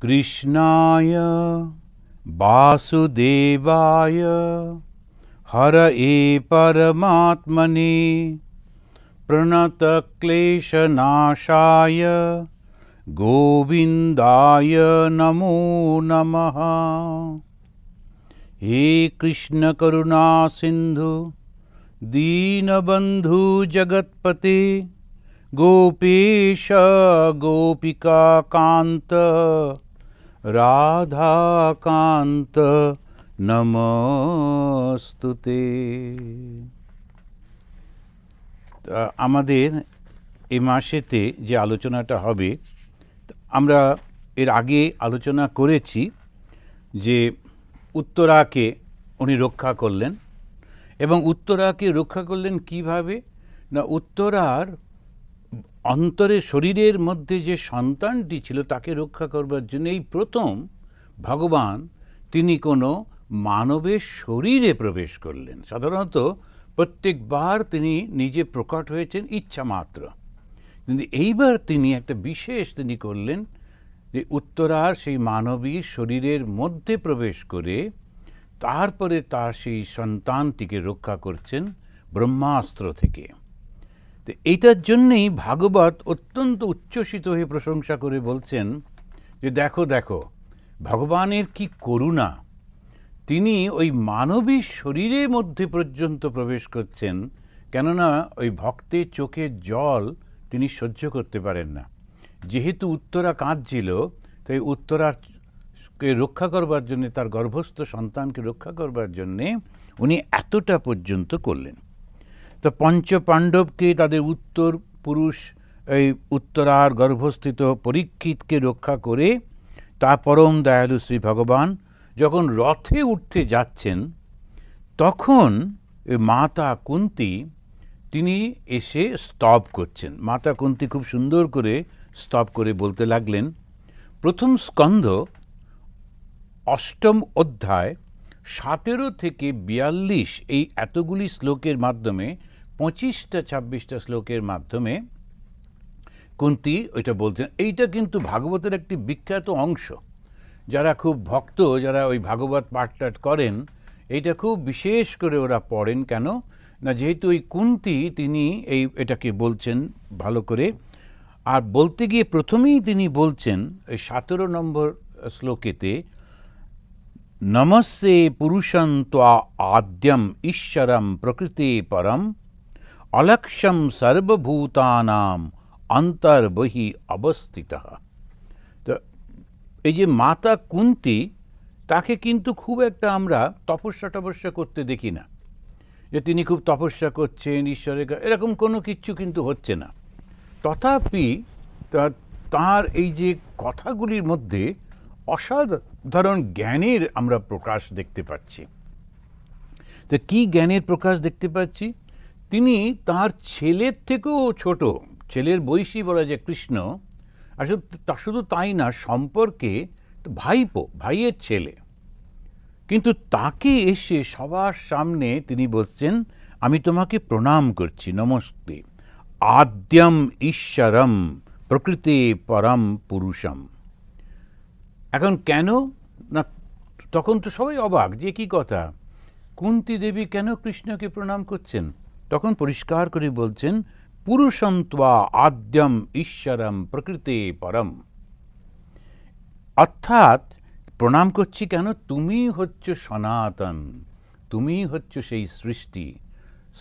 কৃষ্ণায় বাসুদেবায় হরয়ে পরমাত্মনে প্রণতক্লেশনাশায় গোবিন্দায় নমো নমঃ। হে কৃষ্ণ করুণা সিন্ধু দীনবন্ধু জগৎপতে গোপেশ গোপিকা কান্ত রাধাকান্ত নমস্তুতে। আমাদের এই মাসেতে যে আলোচনাটা হবে, আমরা এর আগে আলোচনা করেছি যে উত্তরাকে উনি রক্ষা করলেন, এবং উত্তরাকে রক্ষা করলেন কিভাবে না, উত্তরার অন্তরে শরীরের মধ্যে যে সন্তানটি ছিল তাকে রক্ষা করবার জন্য এই প্রথম ভগবান তিনি কোনো মানবের শরীরে প্রবেশ করলেন। সাধারণত প্রত্যেকবার তিনি নিজে প্রকট হয়েছেন ইচ্ছা মাত্র, কিন্তু এইবার তিনি একটা বিশেষ তিনি করলেন যে উত্তরার সেই মানবী শরীরের মধ্যে প্রবেশ করে তারপরে তার সেই সন্তানটিকে রক্ষা করছেন ব্রহ্মাস্ত্র থেকে। তো এইটার জন্যেই ভাগবত অত্যন্ত উচ্ছ্বসিত হয়ে প্রশংসা করে বলছেন যে দেখো দেখো ভগবানের কি করুণা, তিনি ওই মানবী শরীরের মধ্যে পর্যন্ত প্রবেশ করছেন। কেননা ওই ভক্তের চোখের জল তিনি সহ্য করতে পারেন না। যেহেতু উত্তরা কাঁদছিল, তাই উত্তরাকে রক্ষা করবার জন্যে, তার গর্ভস্থ সন্তানকে রক্ষা করবার জন্যে উনি এতটা পর্যন্ত করলেন। তো পঞ্চপাণ্ডবকে, তাদের উত্তর পুরুষ এই উত্তরার গর্ভস্থিত পরীক্ষিতকে রক্ষা করে তা পরম দয়ালু শ্রী ভগবান যখন রথে উঠতে যাচ্ছেন, তখন মাতা কুন্তী তিনি এসে স্তব করছেন। মাতা কুন্তী খুব সুন্দর করে স্তব করে বলতে লাগলেন, প্রথম স্কন্ধ 8ম অধ্যায় 17 থেকে 42 এই এতগুলি শ্লোকের মাধ্যমে 25টা-26টা শ্লোকের মাধ্যমে কুন্তী ওইটা বলছেন। এইটা কিন্তু ভাগবতের একটি বিখ্যাত অংশ। যারা খুব ভক্ত, যারা ওই ভাগবত পাঠটাঠ করেন, এইটা খুব বিশেষ করে ওরা পড়েন। কেন না, যেহেতু ওই কুন্তী তিনি এটাকে বলছেন ভালো করে। আর বলতে গিয়ে প্রথমেই তিনি বলছেন ওই 17 নম্বর শ্লোকেতে, নমস্যে পুরুষং ত্বা আদ্যম ঈশ্বরম প্রকৃতে পরম অলক্ষ্যম সর্বভূতানাম অন্তর্বহি অবস্থিতঃ। তো এই যে মাতা কুন্তী, তাকে কিন্তু খুব একটা আমরা তপস্যা করতে দেখি না, যে তিনি খুব তপস্যা করছেন ঈশ্বরের, এরকম কোনো কিছু কিন্তু হচ্ছে না। তথাপি তার এই যে কথাগুলির মধ্যে অসাধারণ জ্ঞানের আমরা প্রকাশ দেখতে পাচ্ছি। তো কি জ্ঞানের প্রকাশ দেখতে পাচ্ছি, তিনি তার ছেলের থেকেও ছোট, ছেলের বয়সী বলা যায় কৃষ্ণ, আর শুধু তাই না, সম্পর্কে ভাইপো, ভাইয়ের ছেলে, কিন্তু তাকে এসে সবার সামনে তিনি বলছেন, আমি তোমাকে প্রণাম করছি, নমস্তে আদ্যম ঈশ্বরম প্রকৃতে পরম পুরুষম। এখন কেন না, তখন তো সবাই অবাক যে কি কথা, কুন্তী দেবী কেন কৃষ্ণকে প্রণাম করছেন? তখন পরিষ্কার করে বলছেন, পুরুষম ত্বা আদ্যম ঈশ্বরম প্রকৃতে পরম। অর্থাৎ প্রণাম করছি কেন, তুমি হচ্ছ সনাতন, তুমি হচ্ছ সেই সৃষ্টি।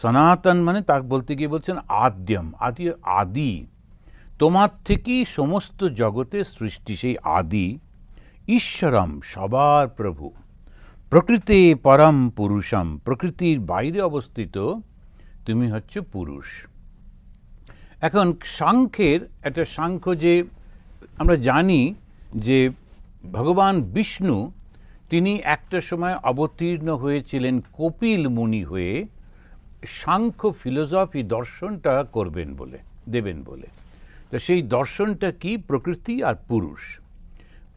সনাতন মানে তা বলতে গিয়ে বলছেন আদ্যম, আদি, তোমার থেকেই সমস্ত জগতের সৃষ্টি, সেই আদি। ঈশ্বরম সবার প্রভু, প্রকৃতে পরম পুরুষম, প্রকৃতির বাইরে অবস্থিত তুমি হচ্ছ পুরুষ। এখন সাংখ্যের একটা সাংখ্য, যে আমরা জানি যে ভগবান বিষ্ণু তিনি একটা সময় অবতীর্ণ হয়েছিলেন কপিল মুনি হয়ে, সাংখ্য ফিলোসফি দর্শনটা দেবেন বলে। তো সেই দর্শনটা কি, প্রকৃতি আর পুরুষ।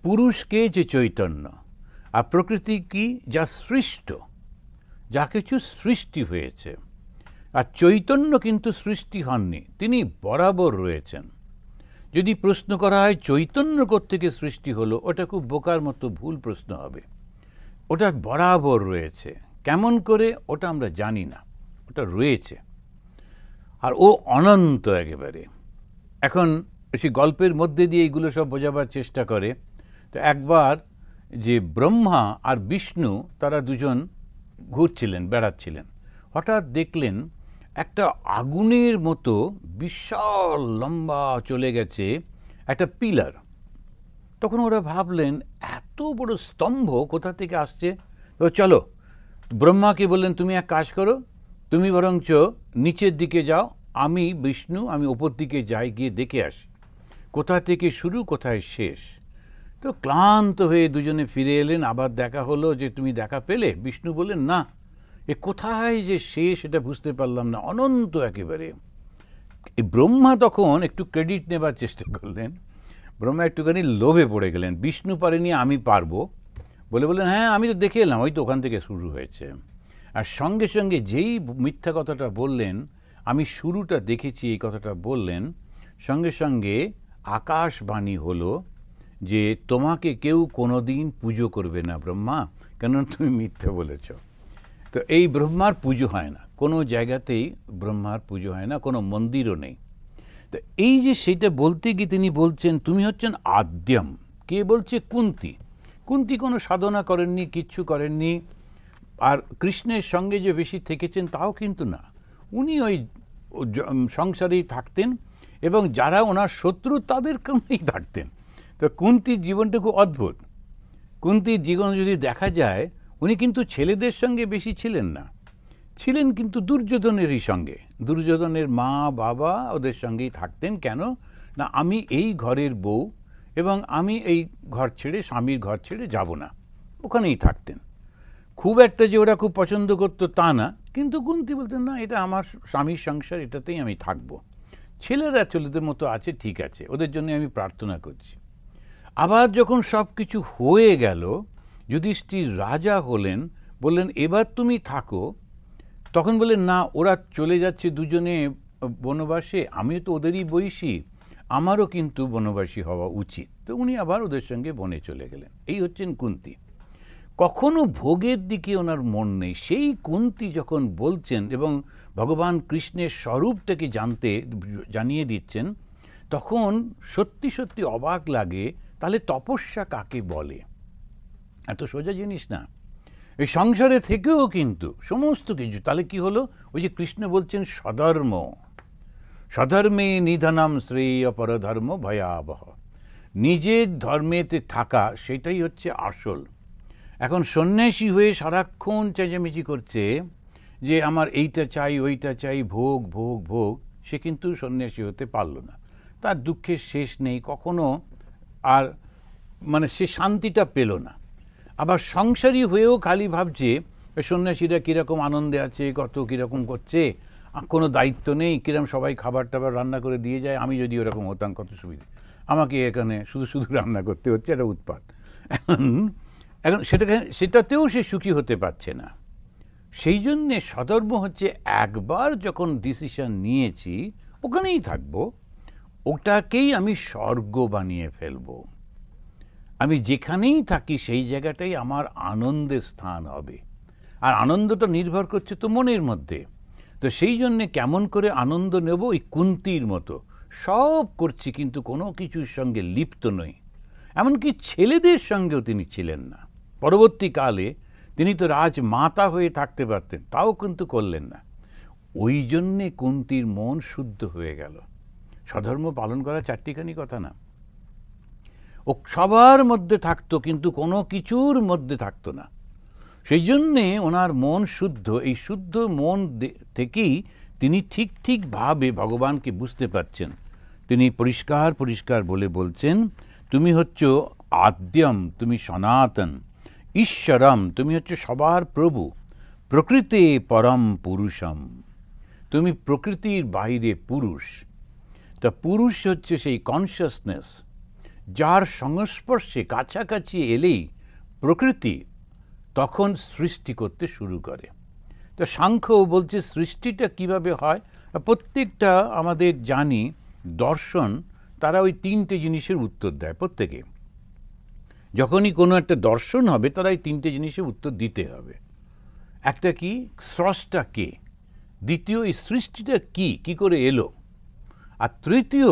পুরুষকে যে চৈতন্য, আর প্রকৃতি কি, যা সৃষ্ট, যা কিছু সৃষ্টি হয়েছে। আর চৈতন্য কিন্তু সৃষ্টি হননি, তিনি বরাবর রয়েছেন। যদি প্রশ্ন করা হয় চৈতন্য কোত্থেকে সৃষ্টি হলো, ওটা খুব বোকার মতো ভুল প্রশ্ন হবে। ওটা বরাবর রয়েছে, কেমন করে ওটা আমরা জানি না, ওটা রয়েছে। আর ও অনন্ত একেবারে। এখন সেই গল্পের মধ্যে দিয়ে এইগুলো সব বোঝাবার চেষ্টা করে। তো একবার যে ব্রহ্মা আর বিষ্ণু তারা দুজন ঘুরছিলেন, বেড়াচ্ছিলেন, হঠাৎ দেখলেন একটা আগুনের মতো বিশাল লম্বা চলে গেছে একটা পিলার। তখন ওরা ভাবলেন এত বড় স্তম্ভ কোথা থেকে আসছে। তো চলো, ব্রহ্মাকে বললেন তুমি এক কাজ করো, তুমি বরঞ্চ নিচের দিকে যাও, আমি বিষ্ণু আমি ওপর দিকে যাই, গিয়ে দেখে আসি কোথা থেকে শুরু কোথায় শেষ। তো ক্লান্ত হয়ে দুজনে ফিরে এলেন। আবার দেখা হলো যে তুমি দেখা পেলে? বিষ্ণু বললেন না, এ কোথায় যে শেষ এটা বুঝতে পারলাম না, অনন্ত একেবারে। এই ব্রহ্মা তখন একটু ক্রেডিট নেবার চেষ্টা করলেন। ব্রহ্মা একটুখানি লোভে পড়ে গেলেন, বিষ্ণু পারেনি আমি পারবো বলে বললেন হ্যাঁ আমি তো দেখে এলাম, ওই তো ওখান থেকে শুরু হয়েছে। আর সঙ্গে সঙ্গে যেই মিথ্যা কথাটা বললেন, আমি শুরুটা দেখেছি এই কথাটা বললেন, সঙ্গে সঙ্গে আকাশবাণী হলো যে তোমাকে কেউ কোনোদিন পুজো করবে না ব্রহ্মা, কেননা তুমি মিথ্যা বলেছ। তো এই ব্রহ্মার পুজো হয় না, কোনো জায়গাতেই ব্রহ্মার পুজো হয় না, কোনো মন্দিরও নেই। তো এই যে সেইটা বলতে গিয়ে তিনি বলছেন তুমি হচ্ছেন আদ্যম। কে বলছে? কুন্তী। কুন্তী কোনো সাধনা করেননি, কিচ্ছু করেননি, আর কৃষ্ণের সঙ্গে যে বেশি থেকেছেন তাও কিন্তু না। উনি ওই সংসারেই থাকতেন এবং যারা ওনার শত্রু তাদের কাছেই থাকতেন। তো কুন্তীর জীবনটা খুব অদ্ভুত। কুন্তীর জীবন যদি দেখা যায়, উনি কিন্তু ছেলেদের সঙ্গে বেশি ছিলেন না, ছিলেন কিন্তু দুর্যোধনেরই সঙ্গে। দুর্যোধনের মা বাবা ওদের সঙ্গেই থাকতেন। কেন না, আমি এই ঘরের বউ এবং আমি এই ঘর ছেড়ে, স্বামীর ঘর ছেড়ে যাব না, ওখানেই থাকতেন। খুব একটা যে ওরা খুব পছন্দ করতো তা না, কিন্তু কুন্তী বলতেন না, এটা আমার স্বামীর সংসার, এটাতেই আমি থাকব। ছেলেরা ছেলেদের মতো আছে, ঠিক আছে, ওদের জন্য আমি প্রার্থনা করছি। আবার যখন সব কিছু হয়ে গেল, যুধিষ্ঠির রাজা হলেন, বললেন এবার তুমি থাকো, তখন বললেন না, ওরা চলে যাচ্ছে দুজনে বনবাসে, আমিও তো ওদেরই বয়সী, আমারও কিন্তু বনবাসী হওয়া উচিত। তো উনি আবার ওদের সঙ্গে বনে চলে গেলেন। এই হচ্ছেন কুন্তী। কখনো ভোগের দিকে ওনার মন নেই। সেই কুন্তী যখন বলছেন এবং ভগবান কৃষ্ণের স্বরূপটাকে জানিয়ে দিচ্ছেন, তখন সত্যি সত্যি অবাক লাগে, তাহলে তপস্যা কাকে বলে? এত সোজা জিনিস না। এই সংসারে থেকেও কিন্তু সমস্ত কিছু, তাহলে কি হলো? ওই যে কৃষ্ণ বলছেন স্বধর্ম, স্বধর্মে নিধনম শ্রেয় পরধর্ম ভয়াবহ। নিজের ধর্মেতে থাকা, সেটাই হচ্ছে আসল। এখন সন্ন্যাসী হয়ে সারাক্ষণ চেঁচামেচি করছে যে আমার এইটা চাই, ওইটা চাই, ভোগ ভোগ ভোগ, সে কিন্তু সন্ন্যাসী হতে পারল না। তার দুঃখের শেষ নেই, কখনো আর মানে সে শান্তিটা পেল না। আবার সংসারী হয়েও খালি ভাবছে সন্ন্যাসীরা কীরকম আনন্দে আছে, কত কীরকম করছে, কোনো দায়িত্ব নেই, কিরম সবাই খাবার টাবার রান্না করে দিয়ে যায়, আমি যদি ওরকম হতাম কত সুবিধা, আমাকে এখানে শুধু শুধু রান্না করতে হচ্ছে, একটা উৎপাত। এখন সেটাতেও সে সুখী হতে পারছে না। সেই জন্যে সধর্ম হচ্ছে একবার যখন ডিসিশন নিয়েছি ওখানেই থাকবো, ওটাকেই আমি স্বর্গ বানিয়ে ফেলবো। আমি যেখানেই থাকি সেই জায়গাটাই আমার আনন্দের স্থান হবে। আর আনন্দটা নির্ভর করছে তো মনের মধ্যে। তো সেই জন্যে কেমন করে আনন্দ নেব, ওই কুন্তীর মতো সব করছি কিন্তু কোনো কিছুর সঙ্গে লিপ্ত নই। এমনকি ছেলেদের সঙ্গেও তিনি ছিলেন না। পরবর্তীকালে তিনি তো রাজমাতা হয়ে থাকতে পারতেন, তাও কিন্তু করলেন না। ওই জন্যে কুন্তীর মন শুদ্ধ হয়ে গেল। স্বধর্ম পালন করা চারটিখানি কথা না। ও সবার মধ্যে থাকতো কিন্তু কোনো কিছুর মধ্যে থাকতো না। সেই জন্যে ওনার মন শুদ্ধ। এই শুদ্ধ মন থেকেই তিনি ঠিক ঠিকভাবে ভগবানকে বুঝতে পারছেন। তিনি পরিষ্কার পরিষ্কার বলে বলছেন, তুমি হচ্ছ আদ্যম, তুমি সনাতন, ঈশ্বরম, তুমি হচ্ছে সবার প্রভু, প্রকৃতে পরম পুরুষম, তুমি প্রকৃতির বাইরে পুরুষ। তা পুরুষ হচ্ছে সেই কনসিয়াসনেস, যার সংস্পর্শে কাছাকাছি এলেই প্রকৃতি তখন সৃষ্টি করতে শুরু করে। তো সাংখ্য বলছে সৃষ্টিটা কিভাবে হয়। প্রত্যেকটা আমাদের জানি দর্শন তারা ওই তিনটে জিনিসের উত্তর দেয় প্রত্যেকে। যখনই কোনো একটা দর্শন হবে তারা এই তিনটে জিনিসের উত্তর দিতে হবে। একটা কি, স্রষ্টা কে, দ্বিতীয় এই সৃষ্টিটা কি, কি করে এলো, আর তৃতীয়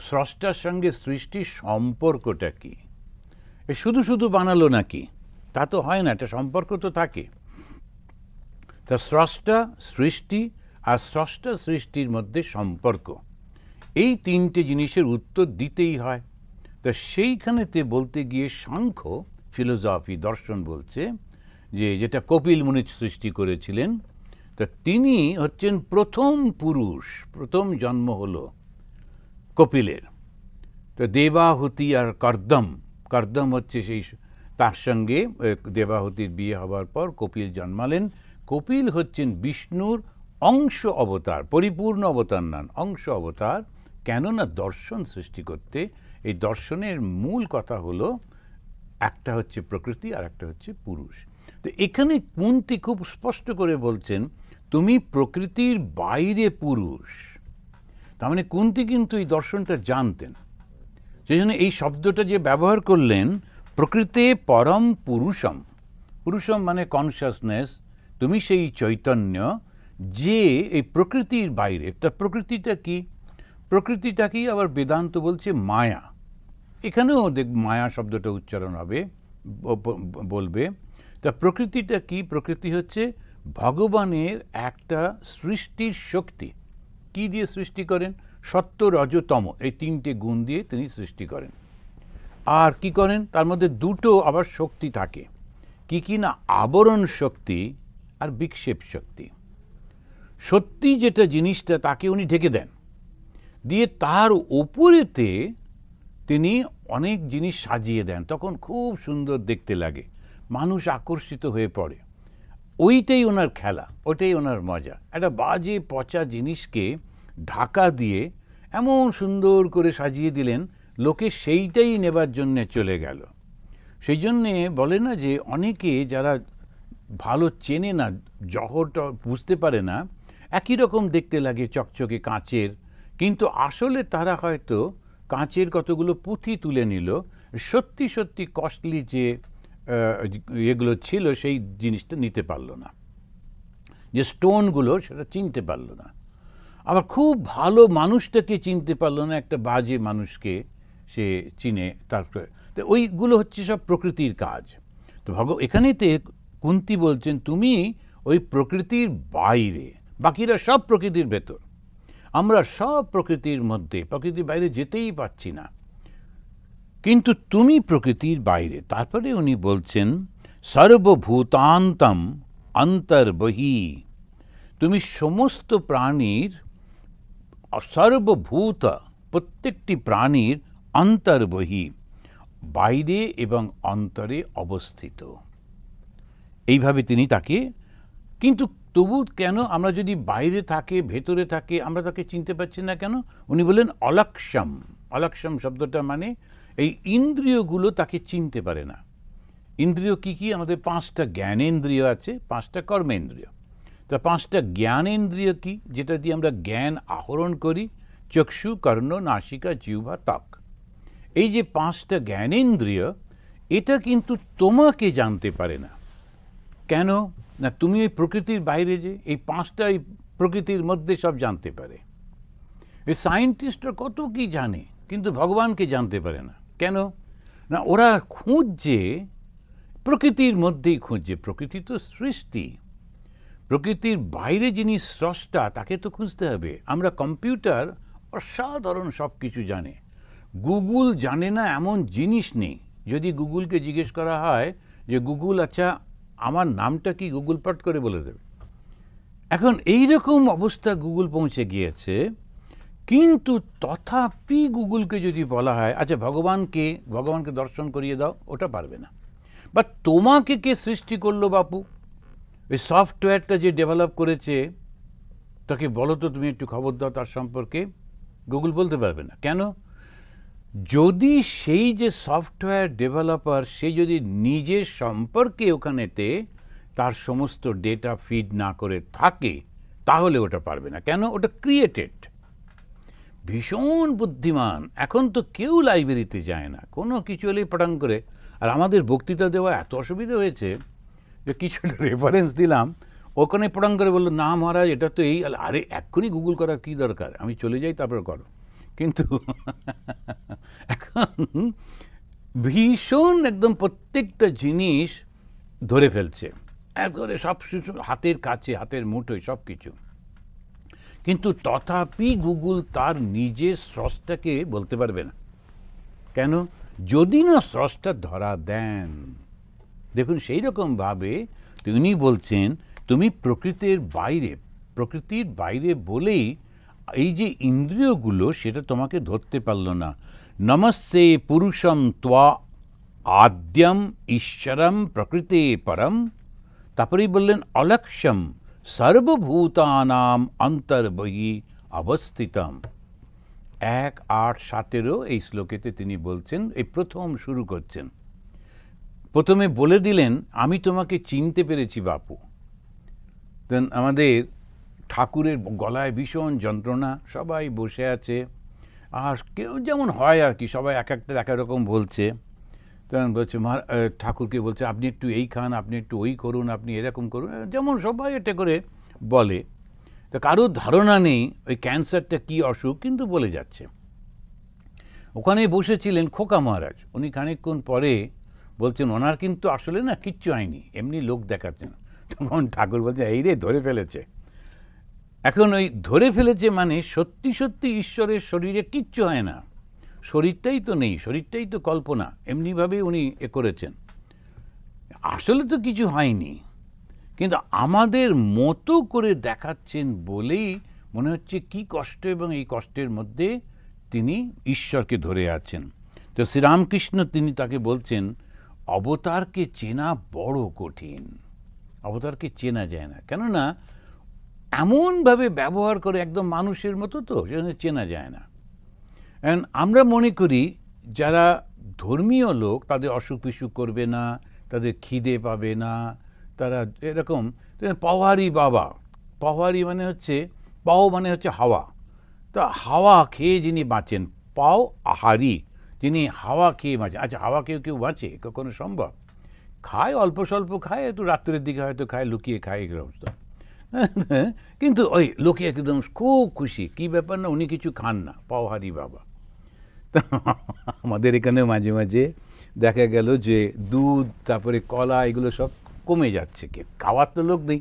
স্রষ্টার সঙ্গে সৃষ্টির সম্পর্কটা কি। এ শুধু শুধু বানালো নাকি, তা তো হয় না, একটা সম্পর্ক তো থাকে। তা স্রষ্টা, সৃষ্টি আর স্রষ্টা সৃষ্টির মধ্যে সম্পর্ক, এই তিনটে জিনিসের উত্তর দিতেই হয়। তা সেইখানেতে বলতে গিয়ে সাংখ্য ফিলোসফি দর্শন বলছে যে যেটা কপিল মুনি সৃষ্টি করেছিলেন, তা তিনি হচ্ছেন প্রথম পুরুষ, প্রথম জন্ম হলো কপিলের। তো দেবাহুতি আর কর্দম, কর্দম হচ্ছে সেই, তার সঙ্গে দেবাহুতির বিয়ে হওয়ার পর কপিল জন্মালেন। কপিল হচ্ছেন বিষ্ণুর অংশ অবতার, পরিপূর্ণ অবতার নন, অংশ অবতার। কেননা দর্শন সৃষ্টি করতে এই দর্শনের মূল কথা হলো একটা হচ্ছে প্রকৃতি আর একটা হচ্ছে পুরুষ। তো এখানে কুন্তি খুব স্পষ্ট করে বলছেন তুমি প্রকৃতির বাইরে পুরুষ। তার মানে কুন্তি কিন্তু এই দর্শনটা জানতেন, সেই জন্য এই শব্দটা যে ব্যবহার করলেন, প্রকৃতে পরম পুরুষম, পুরুষম মানে কনসাসনেস, তুমি সেই চৈতন্য যে এই প্রকৃতির বাইরে। তা প্রকৃতিটা কি, প্রকৃতিটা কি আবার বেদান্ত বলছে মায়া। এখানেও মায়া শব্দটা উচ্চারণ হবে, বলবে। তা প্রকৃতিটা কি, প্রকৃতি হচ্ছে ভগবানের একটা সৃষ্টির শক্তি। কি দিয়ে সৃষ্টি করেন, সত্য রজ তম এই তিনটে গুণ দিয়ে তিনি সৃষ্টি করেন। আর কি করেন, তার মধ্যে দুটো আবার শক্তি থাকে, কি কি না, আবরণ শক্তি আর বিক্ষেপ শক্তি। সত্যি যেটা জিনিসটা তাকে উনি ঢেকে দেন, দিয়ে তার ওপরেতে তিনি অনেক জিনিস সাজিয়ে দেন, তখন খুব সুন্দর দেখতে লাগে, মানুষ আকর্ষিত হয়ে পড়ে। ওইটাই ওনার খেলা, ওটাই ওনার মজা। একটা বাজে পচা জিনিসকে ঢাকা দিয়ে এমন সুন্দর করে সাজিয়ে দিলেন, লোকে সেইটাই নেবার জন্যে চলে গেল। সেই জন্যে বলে না যে অনেকে যারা ভালো চেনে না, জহরটা বুঝতে পারে না, একই রকম দেখতে লাগে চকচকে কাঁচের, কিন্তু আসলে তারা হয়তো কাঁচের কতগুলো পুঁথি তুলে নিল, সত্যি সত্যি কস্টলি যে এগুলো ছিল সেই জিনিসটা নিতে পারলো না, যে স্টোনগুলো সেটা চিনতে পারলো না। আবার খুব ভালো মানুষটাকে চিনতে পারলো না, একটা বাজে মানুষকে সে চিনে। তারপরে তো ওইগুলো হচ্ছে সব প্রকৃতির কাজ। তো এখানেতে কুন্তি বলছেন তুমি ওই প্রকৃতির বাইরে, বাকিরা সব প্রকৃতির ভেতর, আমরা সব প্রকৃতির মধ্যে, প্রকৃতির বাইরে যেতেই পারছি না, কিন্তু তুমি প্রকৃতির বাইরে। তারপরে উনি বলছেন সর্বভূতান্তম অন্তর্বহি, তুমি সমস্ত প্রাণীর, সর্বভূত প্রত্যেকটি প্রাণীর অন্তর্বহি, বাইরে এবং অন্তরে অবস্থিত। এইভাবে তিনি তাকে, কিন্তু তবু কেন আমরা যদি বাইরে থাকে ভেতরে থাকে আমরা তাকে চিনতে পারছি না কেন? উনি বললেন অলক্ষম। অলক্ষম শব্দটা মানে এই ইন্দ্রিয়গুলো তাকে চিনতে পারে না। ইন্দ্রিয় কি কি? আমাদের 5টা জ্ঞানেন্দ্রিয় আছে, 5টা কর্মেন্দ্রিয়। তা 5টা জ্ঞানেন্দ্রিয় কি, যেটা দিয়ে আমরা জ্ঞান আহরণ করি? চক্ষু, কর্ণ, নাসিকা, জিহ্বা, ত্বক। এই যে 5টা জ্ঞানেন্দ্রিয়, এটা কিন্তু তোমাকে জানতে পারে না। কেন না? তুমি এই প্রকৃতির বাইরে, যে এই 5টা এই প্রকৃতির মধ্যে সব জানতে পারে। এই সায়েন্টিস্টরা কত কি জানে, কিন্তু ভগবানকে জানতে পারে না। কেন না? ওরা খুঁজছে প্রকৃতির মধ্যেই, খুঁজছে। প্রকৃতি তো সৃষ্টি, প্রকৃতির বাইরে যিনি স্রষ্টা তাকে তো খুঁজতে হবে। আমরা কম্পিউটার অসাধারণ সব কিছু জানে, গুগল জানে না এমন জিনিস নেই। যদি গুগলকে জিজ্ঞেস করা হয় যে গুগল আচ্ছা আমার নামটা কি, গুগল পট করে বলে দেবে। এখন এই রকম অবস্থা গুগল পৌঁছে গিয়েছে, কিন্তু তথাপি গুগলকে যদি বলা হয় আচ্ছা ভগবানকে দর্শন করিয়ে দাও, ওটা পারবে না। বা তোমাকে কে সৃষ্টি করলো বাপু, এই সফটওয়্যারটা যে ডেভেলপ করেছে তাকে বলো তো, তুমি একটু খবর দাও তার সম্পর্কে, গুগল বলতে পারবে না। কেন? যদি সেই যে সফটওয়্যার ডেভেলপার সে যদি নিজের সম্পর্কে ওখানেতে তার সমস্ত ডেটা ফিড না করে থাকে, তাহলে ওটা পারবে না। কেন? ওটা ক্রিয়েটেড। ভীষণ বুদ্ধিমান। এখন তো কেউ লাইব্রেরিতে যায় না, কোনো কিছু হলেই পটাং করে। আর আমাদের বক্তৃতা দেওয়া এত অসুবিধা হয়েছে যে কিছু একটা রেফারেন্স দিলাম, ওখানে পটাং করে বললো না মহারাজ এটা তো এই, আরে এক্ষুনি গুগল করার কী দরকার, আমি চলে যাই তারপর করো। কিন্তু এখন ভীষণ একদম প্রত্যেকটা জিনিস ধরে ফেলছে, একবারে সব হাতের কাছে, হাতের মুঠোয় সব কিছু। কিন্তু তথাপি গুগল তার নিজের স্রষ্টাকে বলতে পারবে না। কেন? যদি না স্রষ্টা ধরা দেন। দেখুন সেই রকমভাবে তিনি বলছেন তুমি প্রকৃতির বাইরে বলেই এই যে ইন্দ্রিয়গুলো সেটা তোমাকে ধরতে পারল না। নমস্তে পুরুষম ত্বা আদ্যম ঈশ্বরম প্রকৃতে পরম। তারপরেই বললেন অলক্ষ্যম সর্বভূতানাম অন্তর্বহি অবস্থিতম। 1:8-17 এই শ্লোকেতে তিনি বলছেন, এই প্রথম শুরু করছেন। প্রথমে বলে দিলেন আমি তোমাকে চিনতে পেরেছি বাপু। দেন আমাদের ঠাকুরের গলায় ভীষণ যন্ত্রণা, সবাই বসে আছে, আর কেউ যেমন হয় আর কি, সবাই এক একটা এক রকম বলছে। তখন বলছে ঠাকুরকে বলছে আপনি একটু এই খান, আপনি একটু ওই করুন, আপনি এরকম করুন, যেমন সবাই এটা করে বলে। তো কারোর ধারণা নেই ওই ক্যান্সারটা কী অসুখ, কিন্তু বলে যাচ্ছে। ওখানে বসেছিলেন খোকা মহারাজ, উনি খানিকক্ষণ পরে বলছেন ওনার কিন্তু আসলে না কিচ্ছু হয়নি, এমনি লোক দেখাচ্ছেন। তখন ঠাকুর বলছে এই রে ধরে ফেলেছে। এখন ওই ধরে ফেলেছে মানে সত্যি সত্যি ঈশ্বরের শরীরে কিচ্ছু হয় না, শরীরটাই তো নেই, শরীরটাই তো কল্পনা, এমনিভাবে উনি এ করেছেন, আসলে তো কিছু হয়নি। কিন্তু আমাদের মতো করে দেখাচ্ছেন বলেই মনে হচ্ছে কি কষ্ট, এবং এই কষ্টের মধ্যে তিনি ঈশ্বরকে ধরে আছেন। তো শ্রীরামকৃষ্ণ তিনি তাকে বলছেন অবতারকে চেনা বড় কঠিন, অবতারকে চেনা যায় না, কেননা এমনভাবে ব্যবহার করে একদম মানুষের মতো, তো সেজন্য চেনা যায় না। আমরা মনে করি যারা ধর্মীয় লোক তাদের অসুখ বিসুখ করবে না, তাদের খিদে পাবে না, তারা এরকম। পাওয়ারি বাবা, পাওয়ারি মানে হচ্ছে, পাও মানে হচ্ছে হাওয়া, তা হাওয়া খেয়ে যিনি বাঁচেন, পাও আহারি, যিনি হাওয়া খেয়ে বাঁচেন। আচ্ছা হাওয়া কেউ কেউ বাঁচে কখনো সম্ভব? খায়, অল্প স্বল্প খায়, একটু রাত্রের দিকে হয়তো খায়, লুকিয়ে খায়, এই অবস্থা। কিন্তু ওই লোকে একদম খুব খুশি, কি ব্যাপার না উনি কিছু খান না, পাওহারি বাবা। আমাদের এখানে মাঝে মাঝে দেখা গেল যে দুধ তারপরে কলা এগুলো সব কমে যাচ্ছে, কে খাওয়ার তো লোক নেই,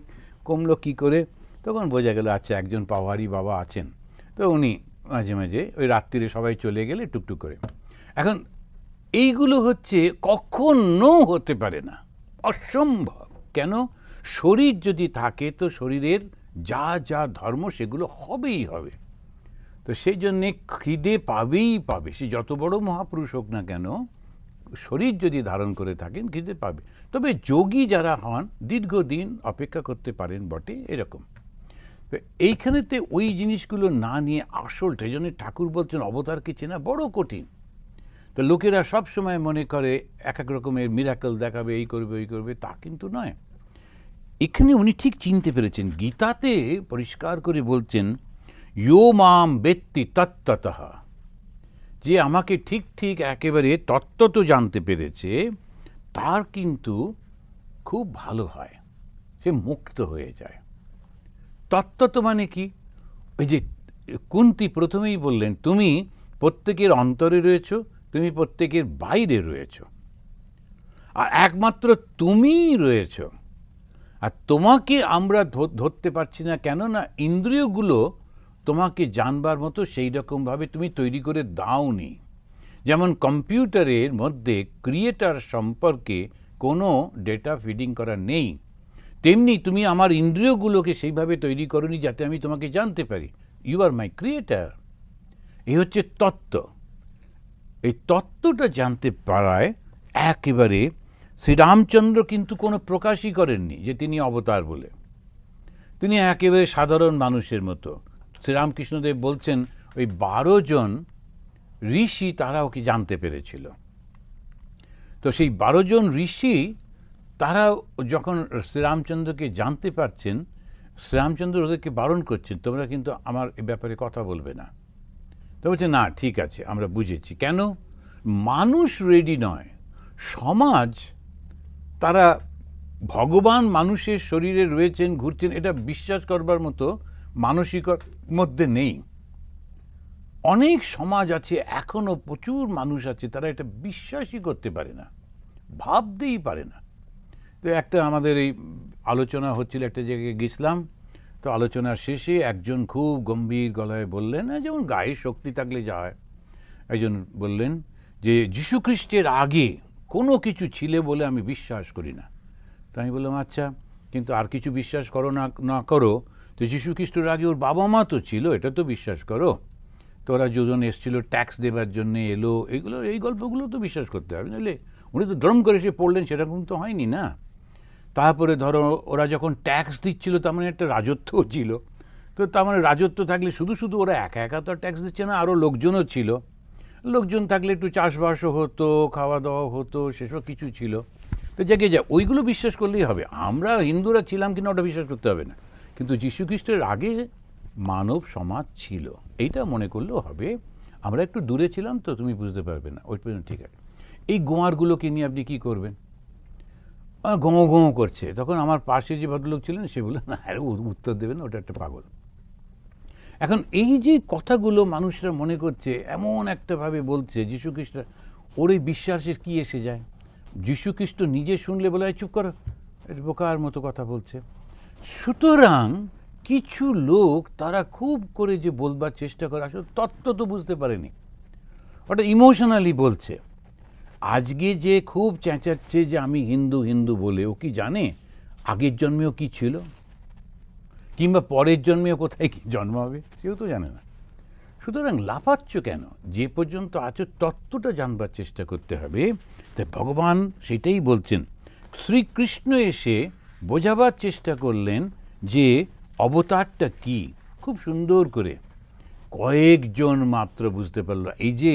কমলো কি করে? তখন বোঝা গেল আচ্ছা একজন পাওহারি বাবা আছেন, তো উনি মাঝে মাঝে ওই রাত্রিরে সবাই চলে গেলে টুকটুক করে। এখন এইগুলো হচ্ছে কখনো হতে পারে না, অসম্ভব। কেন? শরীর যদি থাকে তো শরীরের যা যা ধর্ম সেগুলো হবেই হবে। তো সেই জন্যে খিদে পাবেই পাবে, সে যত বড় মহাপুরুষ হোক না কেন, শরীর যদি ধারণ করে থাকেন খিদে পাবে। তবে যোগী যারা হন দীর্ঘদিন অপেক্ষা করতে পারেন বটে, এরকম। তো এইখানেতে ওই জিনিসগুলো না নিয়ে আসলটা, এই জন্য ঠাকুর বলছেন অবতারকে চেনা বড় কঠিন। তো লোকেরা সব সময় মনে করে এক এক রকমের মিরাকল দেখাবে, এই করবে ওই করবে, তা কিন্তু নয়। এখানে উনি ঠিক চিনতে পেরেছেন, গীতাতে পরিষ্কার করে বলছেন ইয়ো মাম বেত্তি তত্ত্বতঃ, যে আমাকে ঠিক ঠিক একেবারে তত্ত্বত জানতে পেরেছে তার কিন্তু খুব ভালো হয়, সে মুক্ত হয়ে যায়। তত্ত্বত মানে কি? ওই যে কুন্তী প্রথমেই বললেন তুমি প্রত্যেকের অন্তরে রয়েছো, তুমি প্রত্যেকের বাইরে রয়েছো, আর একমাত্র তুমিই রয়েছো। আর তোমাকে আমরা ধরতে পারছি না, কেননা ইন্দ্রিয়গুলো তোমাকে জানবার মতো সেই রকমভাবে তুমি তৈরি করে দাওনি। যেমন কম্পিউটারের মধ্যে ক্রিয়েটার সম্পর্কে কোনো ডেটা ফিডিং করা নেই, তেমনি তুমি আমার ইন্দ্রিয়গুলোকে সেইভাবে তৈরি করোনি যাতে আমি তোমাকে জানতে পারি। You are my creator. এই হচ্ছে তত্ত্ব। এই তত্ত্বটা জানতে পারায় একেবারে শ্রীরামচন্দ্র কিন্তু কোনো প্রকাশই করেননি যে তিনি অবতার বলে, তিনি একেবারে সাধারণ মানুষের মতো। শ্রীরামকৃষ্ণদেব বলছেন ওই 12 জন ঋষি তারা ওকে জানতে পেরেছিল। তো সেই 12 জন ঋষি তারা যখন শ্রীরামচন্দ্রকে জানতে পারছেন, শ্রীরামচন্দ্র ওদেরকে বারণ করছেন তোমরা কিন্তু আমার এ ব্যাপারে কথা বলবে না, তো বলছে না ঠিক আছে আমরা বুঝেছি। কেন? মানুষ রেডি নয়, সমাজ তারা ভগবান মানুষের শরীরে রয়েছেন ঘুরছেন এটা বিশ্বাস করবার মতো মানসিকতার মধ্যে নেই। অনেক সমাজ আছে এখনো প্রচুর মানুষ আছে তারা এটা বিশ্বাসই করতে পারে না, ভাবতেই পারে না। তো একটা আমাদের এই আলোচনা হচ্ছিল, একটা জায়গায় গেছিলাম, তো আলোচনার শেষে একজন খুব গম্ভীর গলায় বললেন, যেমন গায়ে শক্তি থাকলে যা হয়, একজন বললেন যে যীশু খ্রিস্টের আগে কোনো কিছু ছিল বলে আমি বিশ্বাস করি না। তো আমি বললাম আচ্ছা, কিন্তু আর কিছু বিশ্বাস করো না করো, তো যীশু খ্রিস্টের আগে ওর বাবা মা তো ছিল, এটা তো বিশ্বাস করো। তো ওরা দুজন এসেছিল ট্যাক্স দেবার জন্য এলো, এগুলো এই গল্পগুলো তো বিশ্বাস করতে হবে, নাহলে উনি তো ধর্ম করে সে পড়লেন সেরকম তো হয়নি না। তারপরে ধরো ওরা যখন ট্যাক্স দিচ্ছিল তার মানে একটা রাজত্বও ছিল, তো তার মানে রাজত্ব থাকলে শুধু শুধু ওরা একা একা তো ট্যাক্স দিচ্ছে না, আরও লোকজনও ছিল, লোকজন থাকলে একটু চাষবাসও হতো, খাওয়া দাওয়া হতো, সেসব কিছু ছিল। তো জাগে যা ওইগুলো বিশ্বাস করলেই হবে। আমরা হিন্দুরা ছিলাম কিনা ওটা বিশ্বাস করতে হবে না, কিন্তু যীশু খ্রিস্টের আগে মানব সমাজ ছিল এইটা মনে করলেও হবে। আমরা একটু দূরে ছিলাম তো তুমি বুঝতে পারবে না, ওই পর্যন্ত ঠিক আছে। এই গোয়ারগুলোকে নিয়ে আপনি কী করবেন? গোঁ গোঁ করছে। তখন আমার পাশে যে ভদ্রলোক ছিলেন সে বললেন না, আরে উত্তর দেবেন ওটা একটা পাগল। এখন এই যে কথাগুলো মানুষরা মনে করছে এমন একটাভাবে বলছে যীশু খ্রিস্ট, ওর এই বিশ্বাসের কি এসে যায়? যীশু খ্রিস্ট নিজে শুনলে বলে চুপ করো, এটা বোকার মতো কথা বলছে। সুতরাং কিছু লোক তারা খুব করে যে বলবার চেষ্টা করে আসলে তত্ত্ব তো বুঝতে পারেনি, ওটা ইমোশনালি বলছে। আজকে যে খুব চেঁচাচ্ছে যে আমি হিন্দু হিন্দু বলে, ও কি জানে আগের জন্মেও কি ছিল, কিংবা পরের জন্মেও কোথায় কি জন্ম হবে, কেউ তো জানে না। সুতরাং লাফাচ্ছ কেন? যে পর্যন্ত আছো তত্ত্বটা জানবার চেষ্টা করতে হবে। তাই ভগবান সেটাই বলছেন। শ্রীকৃষ্ণ এসে বোঝাবার চেষ্টা করলেন যে অবতারটা কি, খুব সুন্দর করে কয়েকজন মাত্র বুঝতে পারল। এই যে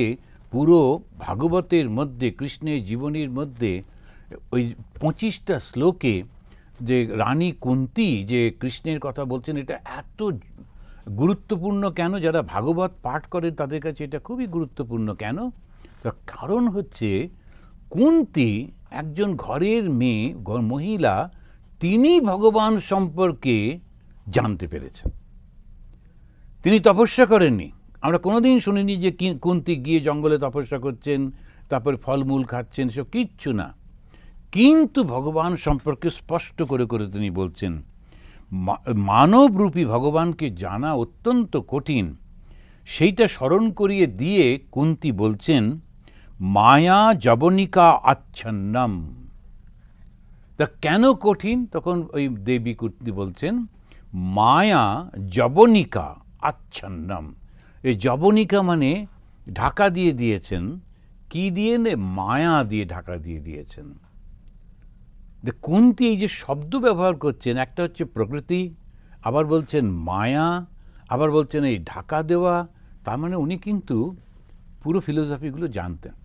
পুরো ভাগবতের মধ্যে কৃষ্ণের জীবনীর মধ্যে ওই 25টা শ্লোকে যে রানী কুন্তী যে কৃষ্ণের কথা বলছেন, এটা এত গুরুত্বপূর্ণ কেন? যারা ভাগবত পাঠ করে তাদের কাছে এটা খুবই গুরুত্বপূর্ণ। কেন? তার কারণ হচ্ছে কুন্তী একজন ঘরের মেয়ে মহিলা, তিনি ভগবান সম্পর্কে জানতে পেরেছেন। তিনি তপস্যা করেননি। আমরা কোনোদিন শুনিনি যে কুন্তী গিয়ে জঙ্গলে তপস্যা করছেন, তারপরে ফলমূল খাচ্ছেন, সব কিচ্ছু না। কিন্তু ভগবান সম্পর্কে স্পষ্ট করে করে তিনি বলছেন। মানবরূপী ভগবানকে জানা অত্যন্ত কঠিন, সেইটা স্মরণ করিয়ে দিয়ে কুন্তী বলছেন মায়া যবনিকা আচ্ছন্নম। তা কেন কঠিন? তখন ওই দেবী কুন্তী বলছেন মায়া যবনিকা আচ্ছন্নম। এই যবনিকা মানে ঢাকা দিয়ে দিয়েছেন, কি দিয়ে? মায়া দিয়ে ঢাকা দিয়ে দিয়েছেন। কুন্তী এই যে শব্দ ব্যবহার করছেন, একটা হচ্ছে প্রকৃতি, আবার বলছেন মায়া, আবার বলছেন এই ঢাকা দেওয়া, তার মানে উনি কিন্তু পুরো ফিলোসফিগুলো জানতেন।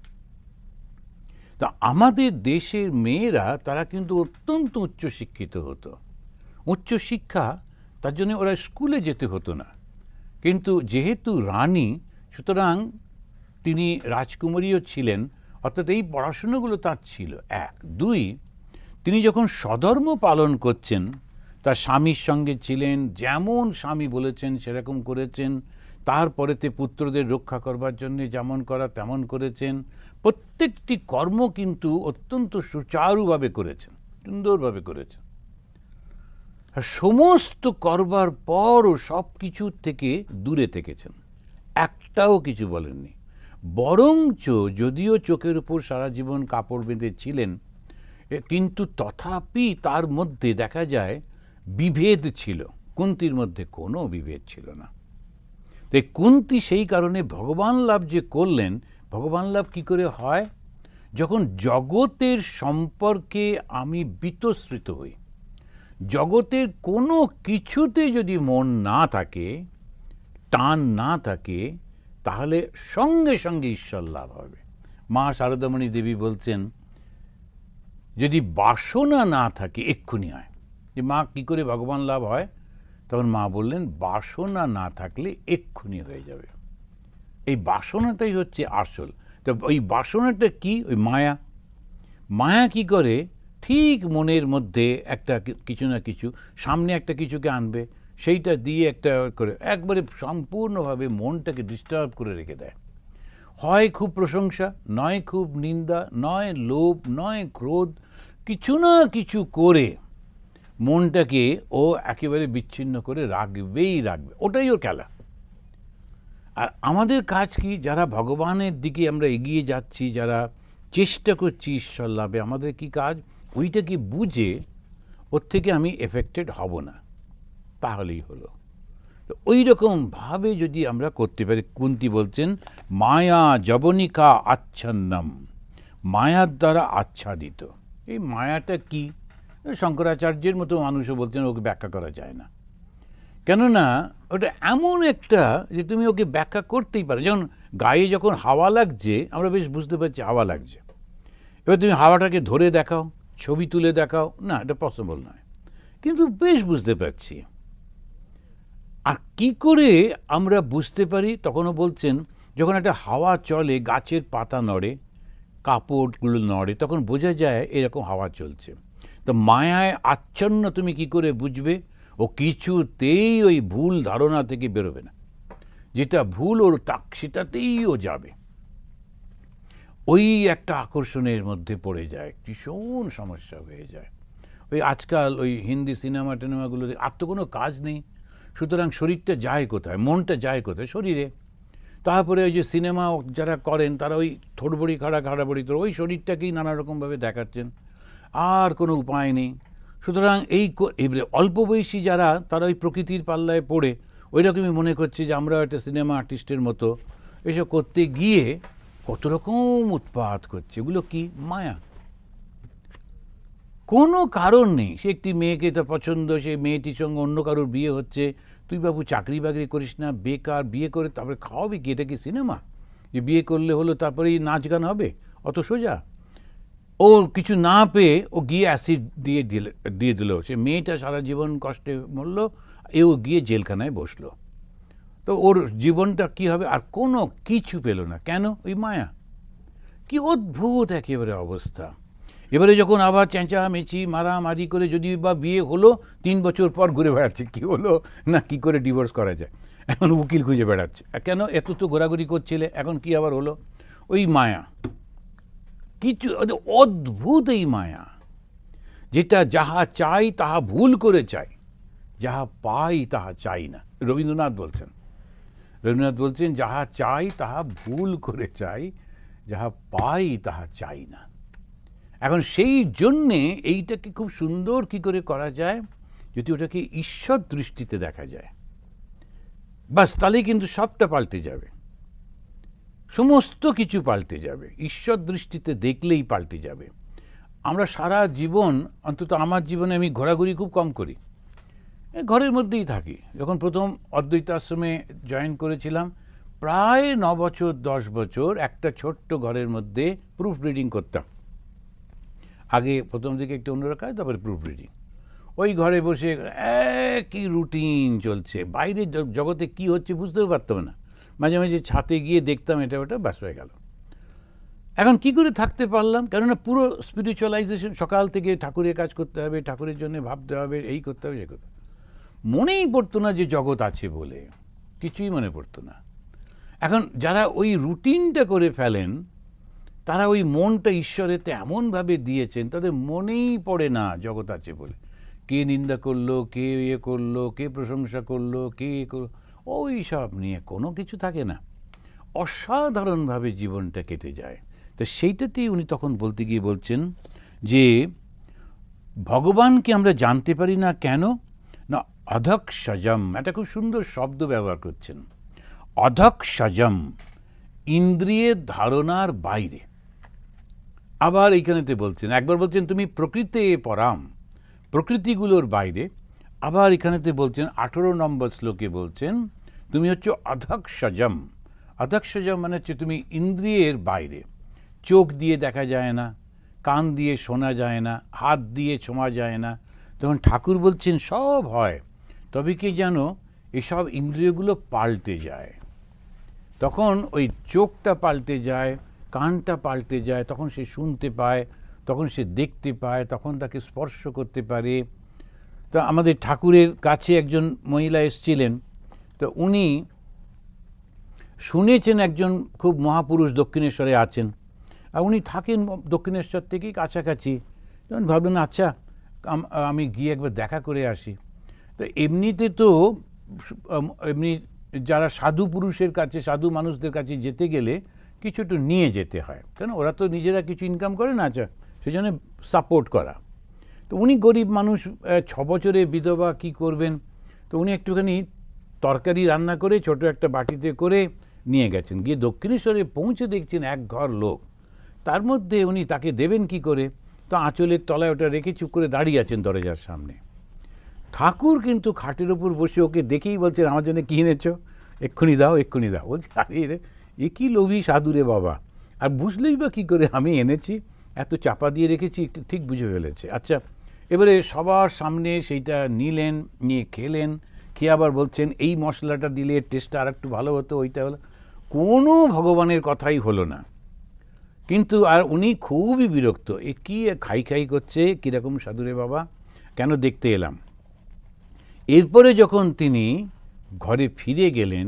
তা আমাদের দেশের মেয়েরা তারা কিন্তু অত্যন্ত উচ্চশিক্ষিত হতো, উচ্চশিক্ষা, তার জন্য ওরা স্কুলে যেতে হতো না। কিন্তু যেহেতু রানী, সুতরাং তিনি রাজকুমারীও ছিলেন, অর্থাৎ এই পড়াশুনোগুলো তার ছিল। এক, দুই, তিনি যখন স্বধর্ম পালন করছেন, তার স্বামীর সঙ্গে ছিলেন, যেমন স্বামী বলেছেন সেরকম করেছেন, তারপরেতে পুত্রদের রক্ষা করবার জন্য যেমন করা তেমন করেছেন, প্রত্যেকটি কর্ম কিন্তু অত্যন্ত সুচারুভাবে করেছেন, সুন্দরভাবে করেছেন। আর সমস্ত করবার পরও সব কিছুর থেকে দূরে থেকেছেন, একটাও কিছু বলেননি। বরঞ্চ যদিও চোখের উপর সারা জীবন কাপড় বেঁধে ছিলেন, কিন্তু তথাপি তার মধ্যে দেখা যায় বিভেদ ছিল, কুন্তীর মধ্যে কোনো বিভেদ ছিল না। তাই কুন্তী সেই কারণে ভগবান লাভ যে করলেন, ভগবান লাভ কী করে হয়? যখন জগতের সম্পর্কে আমি বিতশ্রিত হই, জগতের কোনো কিছুতে যদি মন না থাকে, টান না থাকে, তাহলে সঙ্গে সঙ্গে ঈশ্বর লাভ হবে। মা শারদামণি দেবী বলছেন যদি বাসনা না থাকে এক্ষুনি হয়। যে মা কী করে ভগবান লাভ হয়? তখন মা বললেন বাসনা না থাকলে এক্ষুনি হয়ে যাবে। এই বাসনাটাই হচ্ছে আসল। তো ওই বাসনাটা কি? ওই মায়া। মায়া কি করে? ঠিক মনের মধ্যে একটা কিছু না কিছু, সামনে একটা কিছুকে আনবে, সেইটা দিয়ে একটা করে একবারে সম্পূর্ণভাবে মনটাকে ডিস্টার্ব করে রেখে দেয়। হয় খুব প্রশংসা, নয় খুব নিন্দা, নয় লোভ, নয় ক্রোধ, কিছু না কিছু করে মনটাকে ও একেবারে বিচ্ছিন্ন করে রাখবেই রাখবে। ওটাই ওর খেলা। আর আমাদের কাজ কি? যারা ভগবানের দিকে আমরা এগিয়ে যাচ্ছি, যারা চেষ্টা করছি ঈশ্বর লাভে, আমাদের কি কাজ? ওইটাকে বুঝে ওর থেকে আমি এফেক্টেড হব না, তাহলেই হলো। তো ওই রকমভাবে যদি আমরা করতে পারি, কুন্তী বলছেন মায়া যবনিকা আচ্ছন্নম, মায়ার দ্বারা আচ্ছাদিত। এই মায়াটা কি? শঙ্করাচার্যের মতো মানুষও বলছেন ওকে ব্যাখ্যা করা যায় না। কেননা ওটা এমন একটা যে তুমি ওকে ব্যাখ্যা করতেই পারো। যেমন গায়ে যখন হাওয়া লাগছে, আমরা বেশ বুঝতে পারছি হাওয়া লাগছে। এবার তুমি হাওয়াটাকে ধরে দেখাও, ছবি তুলে দেখাও, না, এটা পসিবল নয়, কিন্তু বেশ বুঝতে পারছি। আর কি করে আমরা বুঝতে পারি? তখনও বলছেন যখন একটা হাওয়া চলে, গাছের পাতা নড়ে, কাপড়গুলো নড়ে, তখন বোঝা যায় এরকম হাওয়া চলছে। তো মায়ায় আচ্ছন্ন তুমি কি করে বুঝবে? ও কিছুতেই ওই ভুল ধারণা থেকে বেরোবে না। যেটা ভুল ওর সেটাতেই ও যাবে। ওই একটা আকর্ষণের মধ্যে পড়ে যায়, ভীষণ সমস্যা হয়ে যায়। ওই আজকাল ওই হিন্দি সিনেমা টিনেমাগুলোতে আর তো কোনো কাজ নেই, সুতরাং শরীরটা যায় কোথায়? মনটা যায় কোথায়? শরীরে। তারপরে ওই যে সিনেমা যারা করেন তারা ওই থোড়বড়ি খাড়াবড়ি তো ওই শরীরটাকেই নানা রকমভাবে দেখাচ্ছেন, আর কোনো উপায় নেই। সুতরাং এই অল্প বয়সী যারা, তারা ওই প্রকৃতির পাল্লায় পড়ে ওই রকমই মনে করছে যে আমরা একটা সিনেমা আর্টিস্টের মতো। এসব করতে গিয়ে কত রকম উৎপাত করছে। এগুলো কি? মায়া। কোনো কারণ নেই। সে একটি মেয়েকে তার পছন্দ, সেই মেয়েটির সঙ্গে অন্য কারোর বিয়ে হচ্ছে, তুই বাবু চাকরি বাকরি করিস না, বেকার, বিয়ে করে তারপরে খাওয়াবি কি? এটা কি সিনেমা যে বিয়ে করলে হলো তারপরেই নাচ গান হবে? অত সোজা? ও কিছু না পেয়ে ও গিয়ে অ্যাসিড দিয়ে দিল, সে মেয়েটা সারা জীবন কষ্টে মরল, এও গিয়ে জেলখানায় বসলো। তো ওর জীবনটা কি হবে? আর কোনো কিছু পেল না। কেন? ওই মায়া। কি অদ্ভুত একেবারে অবস্থা। এবারে যখন আবার চেঁচামেচি মারামারি করে যদি বা বিয়ে হলো, 3 বছর পর ঘুরে বেড়াচ্ছে কি হলো না কি করে ডিভোর্স করা যায়, এখন উকিল খুঁজে বেড়াচ্ছে। কেন? এত তো ঘোরাঘুরি করছিলে, এখন কি আবার হলো? ওই মায়া। কিছু অদ্ভুত এই মায়া, যেটা যাহা চাই তাহা ভুল করে চাই, যাহা পাই তাহা চাই না। রবীন্দ্রনাথ বলছেন যাহা চাই তাহা ভুল করে চাই, যাহা পাই তাহা চাই না। এখন সেই জন্যে এইটাকে খুব সুন্দর কি করে করা যায়, যদি ওটাকে ঈশ্বর দৃষ্টিতে দেখা যায়, বাস তাহলেই কিন্তু সবটা পাল্টে যাবে, সমস্ত কিছু পাল্টে যাবে। ঈশ্বর দৃষ্টিতে দেখলেই পাল্টে যাবে। আমরা সারা জীবন, অন্তত আমার জীবনে আমি ঘোরাঘুরি খুব কম করি, ঘরের মধ্যেই থাকি। যখন প্রথম অদ্বৈত আশ্রমে জয়েন করেছিলাম, প্রায় 9 বছর 10 বছর একটা ছোট্ট ঘরের মধ্যে প্রুফ রিডিং করতাম। আগে প্রথম দিকে একটু অন্যরকম, তারপরে প্রুফ রিডিং। ওই ঘরে বসে একই রুটিন চলছে, বাইরের জগতে কি হচ্ছে বুঝতেও পারতাম না। মাঝে মাঝে ছাতে গিয়ে দেখতাম এটা ওটা, ব্যাস হয়ে গেল। এখন কি করে থাকতে পারলাম? কেননা পুরো স্পিরিচুয়ালাইজেশন, সকাল থেকে ঠাকুরের কাজ করতে হবে, ঠাকুরের জন্য ভাবতে হবে, এই করতে হবে, সে করতে হবে। মনেই পড়তো না যে জগৎ আছে বলে, কিছুই মনে পড়তো না। এখন যারা ওই রুটিনটা করে ফেলেন, তারা ওই মনটা ঈশ্বরেতে এমনভাবে দিয়েছেন, তাদের মনেই পড়ে না জগৎ আছে বলে। কে নিন্দা করলো, কে ইয়ে করলো, কে প্রশংসা করলো, কে ওই সব নিয়ে কোনো কিছু থাকে না। অসাধারণভাবে জীবনটা কেটে যায়। তো সেইটাতেই উনি তখন বলতে গিয়ে বলছেন যে ভগবানকে আমরা জানতে পারি না কেন না, অধক্ষজম, একটা খুব সুন্দর শব্দ ব্যবহার করছেন, অধক্ষজম, ইন্দ্রিয়ের ধারণার বাইরে। আবার এইখানেতে বলছেন, একবার বলছেন তুমি প্রকৃতে পরাম, প্রকৃতিগুলোর বাইরে। আবার এখানেতে বলছেন 18 নম্বর শ্লোকে বলছেন তুমি হচ্ছে অধক্ষজম। অধক্ষজম মানে হচ্ছে তুমি ইন্দ্রিয়ের বাইরে। চোখ দিয়ে দেখা যায় না, কান দিয়ে শোনা যায় না, হাত দিয়ে ছোঁয়া যায় না। তখন ঠাকুর বলছেন সব হয়, তবে কি জানো, এসব ইন্দ্রিয়গুলো পাল্টে যায়। তখন ওই চোখটা পাল্টে যায়, কানটা পাল্টে যায়, তখন সে শুনতে পায়, তখন সে দেখতে পায়, তখন তাকে স্পর্শ করতে পারে। তো আমাদের ঠাকুরের কাছে একজন মহিলা এসেছিলেন, তো উনি শুনেছেন একজন খুব মহাপুরুষ দক্ষিণেশ্বরে আছেন, আর উনি থাকেন দক্ষিণেশ্বর থেকেই কাছাকাছি। তখন ভাবলেন আচ্ছা আমি গিয়ে একবার দেখা করে আসি। তো এমনিতে তো এমনি যারা সাধু পুরুষের কাছে, সাধু মানুষদের কাছে যেতে গেলে কিছু একটু নিয়ে যেতে হয়, কেন ওরা তো নিজেরা কিছু ইনকাম করে না, আচ্ছা সেই জন্য সাপোর্ট করা। তো উনি গরিব মানুষ, 6 বছরে বিধবা, কি করবেন, তো উনি একটুখানি তরকারি রান্না করে ছোট একটা বাটিতে করে নিয়ে গেছেন। গিয়ে দক্ষিণেশ্বরে পৌঁছে দেখছেন এক ঘর লোক, তার মধ্যে উনি তাকে দেবেন কি করে, তো আঁচলের তলায় ওটা রেখে চুপ করে দাঁড়িয়ে আছেন দরজার সামনে। ঠাকুর কিন্তু খাটের ওপর বসে ওকে দেখেই বলছেন আমার জন্য কী এনেছো, এক্ষুনি দাও এক্ষুনি দাও। বলছে আরে রে এ কী লোভী সাধু রে বাবা, আর বুঝলেই বা কী করে আমি এনেছি, এত চাপা দিয়ে রেখেছি, ঠিক বুঝে ফেলেছে। আচ্ছা এবারে সবার সামনে সেইটা নিলেন, নিয়ে খেলেন, খেয়ে আবার বলছেন এই মশলাটা দিলে টেস্টটা আর একটু ভালো হতো, ওইটা হলো, কোনো ভগবানের কথাই হলো না। কিন্তু আর উনি খুবই বিরক্ত, এ কী খাই খাই করছে, কীরকম সাধুরে বাবা, কেন দেখতে এলাম। এরপরে যখন তিনি ঘরে ফিরে গেলেন,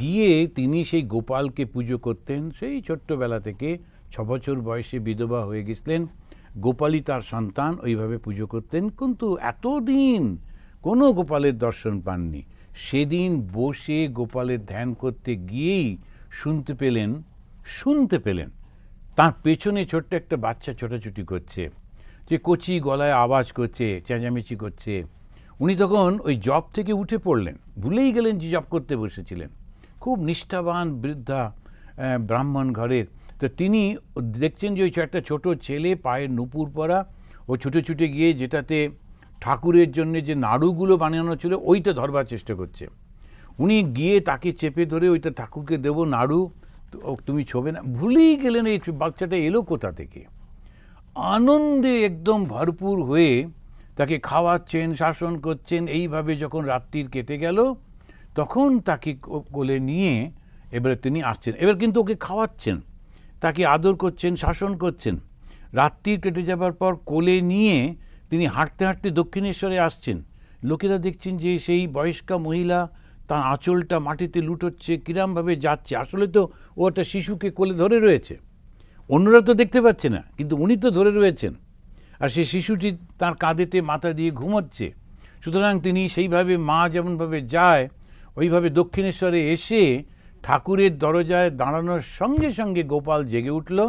গিয়ে তিনি সেই গোপালকে পুজো করতেন, সেই ছোট্টবেলা থেকে 6 বছর বয়সে বিধবা হয়ে গেছিলেন, গোপালই তার সন্তান, ওইভাবে পুজো করতেন। কিন্তু এতদিন কোনো গোপালের দর্শন পাননি। সেদিন বসে গোপালের ধ্যান করতে গিয়েই শুনতে পেলেন তার পেছনে ছোট্ট একটা বাচ্চা ছোটাছুটি করছে, যে কচি গলায় আওয়াজ করছে, চেঁচামেচি করছে। উনি তখন ওই জব থেকে উঠে পড়লেন, ভুলেই গেলেন যে জব করতে বসেছিলেন। খুব নিষ্ঠাবান বৃদ্ধা, ব্রাহ্মণ ঘরের। তো তিনি দেখছেন যে ওই একটা ছোট ছেলে পায়ের নুপুর পরা, ও ছুটে ছুটে গিয়ে যেটাতে ঠাকুরের জন্য যে নাড়ুগুলো বানানো ছিল ওইটা ধরবার চেষ্টা করছে। উনি গিয়ে তাকে চেপে ধরে ওইটা ঠাকুরকে দেবো নাড়ু, তুমি ছোবে না। ভুলেই গেলেন এই বাচ্চাটা এলো কোথা থেকে। আনন্দে একদম ভরপুর হয়ে তাকে খাওয়াচ্ছেন, শাসন করছেন। এইভাবে যখন রাত্রির কেটে গেল, তখন তাকে কোলে নিয়ে এবারে তিনি আসছেন। এবার কিন্তু ওকে খাওয়াচ্ছেন, তাকে আদর করছেন, শাসন করছেন। রাত্রির কেটে যাবার পর কোলে নিয়ে তিনি হাঁটতে হাঁটতে দক্ষিণেশ্বরে আসছেন। লোকেরা দেখছেন যে সেই বয়স্কা মহিলা তার আঁচলটা মাটিতে লুটোচ্ছে, কিরমভাবে যাচ্ছে। আসলে তো ও একটা শিশুকে কোলে ধরে রয়েছে, অন্যরা তো দেখতে পাচ্ছে না, কিন্তু উনি তো ধরে রয়েছেন, আর সেই শিশুটি তার কাঁধেতে মাথা দিয়ে ঘুমোচ্ছে। সুতরাং তিনি সেইভাবে মা যেমনভাবে যায়, ওইভাবে দক্ষিণেশ্বরে এসে ঠাকুরের দরজায় দাঁড়ানোর সঙ্গে সঙ্গে গোপাল জেগে উঠল।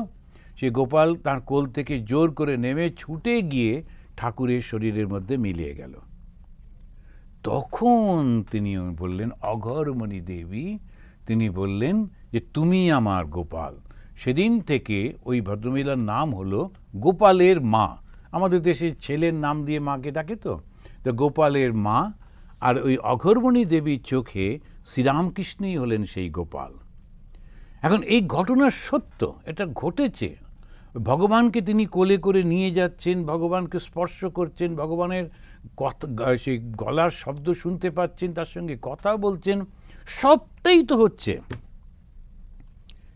সে গোপাল তার কোল থেকে জোর করে নেমে ছুটে গিয়ে ঠাকুরের শরীরের মধ্যে মিলিয়ে গেল। তখন তিনি বললেন, অঘরমণি দেবী, তিনি বললেন যে তুমি আমার গোপাল। সেদিন থেকে ওই ভদ্রমহিলার নাম হলো গোপালের মা। আমাদের দেশে ছেলের নাম দিয়ে মাকে ডাকে, তো গোপালের মা। আর ওই অঘরমণি দেবীর চোখে শ্রীরামকৃষ্ণই হলেন সেই গোপাল। এখন এই ঘটনা সত্য, এটা ঘটেছে। ভগবানকে তিনি কোলে করে নিয়ে যাচ্ছেন, ভগবানকে স্পর্শ করছেন, ভগবানের কথা, সেই গলার শব্দ শুনতে পাচ্ছেন, তার সঙ্গে কথা বলছেন, সবটাই তো হচ্ছে।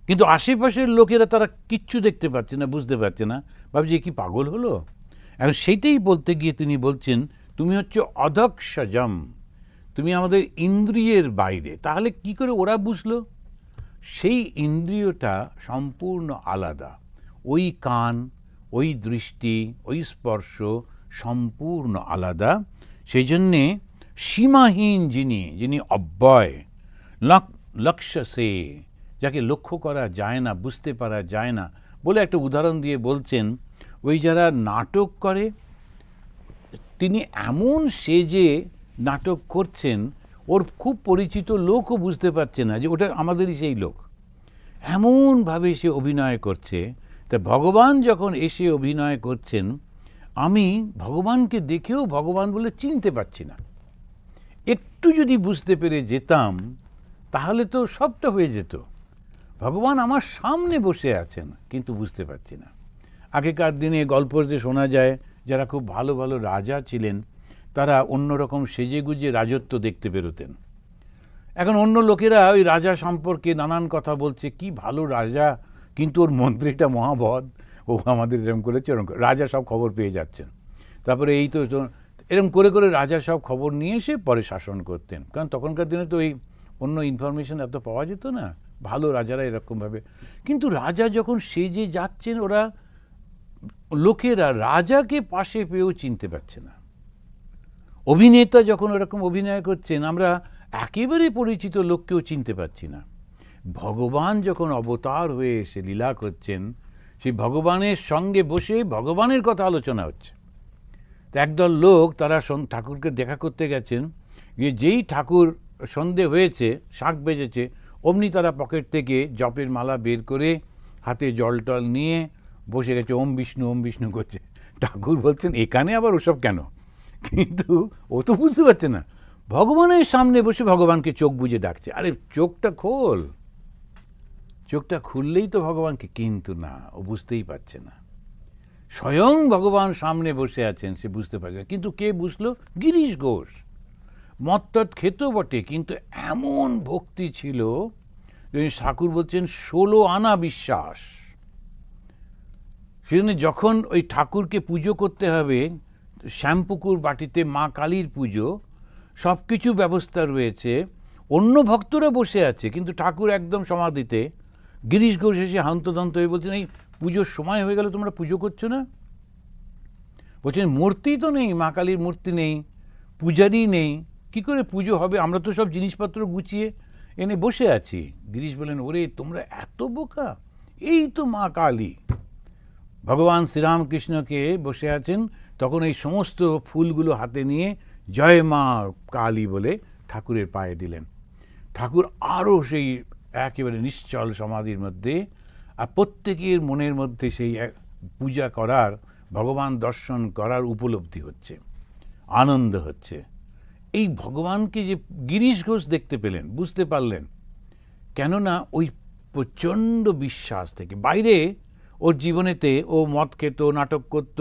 কিন্তু আশেপাশের লোকেরা তারা কিচ্ছু দেখতে পাচ্ছে না, বুঝতে পারছে না, ভাবছে কি পাগল হলো। এখন সেইটাই বলতে গিয়ে তিনি বলছেন, তুমি হচ্ছে অধক্ষজম, তুমি আমাদের ইন্দ্রিয়ের বাইরে। তাহলে কি করে ওরা বুঝলো? সেই ইন্দ্রিয়টা সম্পূর্ণ আলাদা। ওই কান, ওই দৃষ্টি, ওই স্পর্শ সম্পূর্ণ আলাদা। সেই জন্যে সীমাহীন যিনি অব্যয়, লক্ষ্য সে, যাকে লক্ষ্য করা যায় না, বুঝতে পারা যায় না, বলে একটা উদাহরণ দিয়ে বলছেন, ওই যারা নাটক করে, তিনি এমন সেজে নাটক করছেন, ওর খুব পরিচিত লোকও বুঝতে পারছে না যে ওটা আমাদেরই সেই লোক। এমনভাবে সে অভিনয় করছে। তা ভগবান যখন এসে অভিনয় করছেন, আমি ভগবানকে দেখেও ভগবান বলে চিনতে পারছি না। একটু যদি বুঝতে পেরে যেতাম তাহলে তো সবটা হয়ে যেত। ভগবান আমার সামনে বসে আছেন, কিন্তু বুঝতে পারছি না। আগেকার দিনে গল্পতে শোনা যায়, যারা খুব ভালো ভালো রাজা ছিলেন, তারা অন্যরকম সেজেগুজে রাজত্ব দেখতে বেরোতেন। এখন অন্য লোকেরা ওই রাজা সম্পর্কে নানান কথা বলছে, কি ভালো রাজা, কিন্তু ওর মন্ত্রীটা মহাবদ, ও আমাদের এরকম করেছে এরকম করে। রাজা সব খবর পেয়ে যাচ্ছেন। তারপরে এই তো এরকম করে করে রাজা সব খবর নিয়ে এসে পরে শাসন করতেন, কারণ তখনকার দিনে তো এই অন্য ইনফরমেশন এত পাওয়া যেত না, ভালো রাজারা এরকমভাবে। কিন্তু রাজা যখন সেজে যাচ্ছেন, ওরা লোকেরা রাজাকে পাশে পেয়েও চিনতে পারছে না। অভিনেতা যখন ওরকম অভিনয় করছেন, আমরা একেবারে পরিচিত লোককেও চিনতে পারছি না। ভগবান যখন অবতার হয়ে এসে লীলা করছেন, সেই ভগবানের সঙ্গে বসে ভগবানের কথা আলোচনা হচ্ছে। একদল লোক তারা ঠাকুরকে দেখা করতে গেছেন, গিয়ে যেই ঠাকুর সন্ধে হয়েছে, শাঁখ বেজেছে, অমনি তারা পকেট থেকে জপের মালা বের করে হাতে জল টল নিয়ে বসে গেছে, ওম বিষ্ণু করছে। ঠাকুর বলছেন এখানে আবার ওসব কেন? কিন্তু ও তো বুঝতে পারছে না, ভগবানের সামনে বসে ভগবানকে চোখ বুজে ডাকছে। আরে চোখটা খোল, চোখটা খুললেই তো ভগবানকে, কিন্তু না, ও বুঝতেই পারছে না। স্বয়ং ভগবান সামনে বসে আছেন, সে বুঝতে পারছে না। কিন্তু কে বুঝলো? গিরিশ ঘোষ। মত্তৎ খেত বটে, কিন্তু এমন ভক্তি ছিল, ঠাকুর বলছেন 16 আনা বিশ্বাস। সেজন্য যখন ওই ঠাকুরকে পুজো করতে হবে, শ্যামপুকুর বাটিতে মা কালীর পুজো, সব কিছু ব্যবস্থা রয়েছে, অন্য ভক্তরা বসে আছে, কিন্তু ঠাকুর একদম সমাধিতে। গিরিশ ঘোষ এসে হন্তদন্ত হয়ে বলছেন, এই পুজোর সময় হয়ে গেল, তোমরা পুজো করছো না? বলছেন মূর্তি তো নেই, মা কালীর মূর্তি নেই, পূজারই নেই, কি করে পুজো হবে? আমরা তো সব জিনিসপত্র গুছিয়ে এনে বসে আছি। গিরিশ বলেন, ওরে তোমরা এত বোকা, এই তো মা কালী। ভগবান শ্রীরামকৃষ্ণকে বসে আছেন, তখন এই সমস্ত ফুলগুলো হাতে নিয়ে জয় মা কালী বলে ঠাকুরের পায়ে দিলেন। ঠাকুর আরও সেই একেবারে নিশ্চল সমাধির মধ্যে, আর প্রত্যেকের মনের মধ্যে সেই পূজা করার, ভগবান দর্শন করার উপলব্ধি হচ্ছে, আনন্দ হচ্ছে। এই ভগবানকে যে গিরিশ ঘোষ দেখতে পেলেন, বুঝতে পারলেন, কেননা ওই প্রচণ্ড বিশ্বাস থেকে। বাইরে ওর জীবনেতে ও মদ খেত, নাটক করত,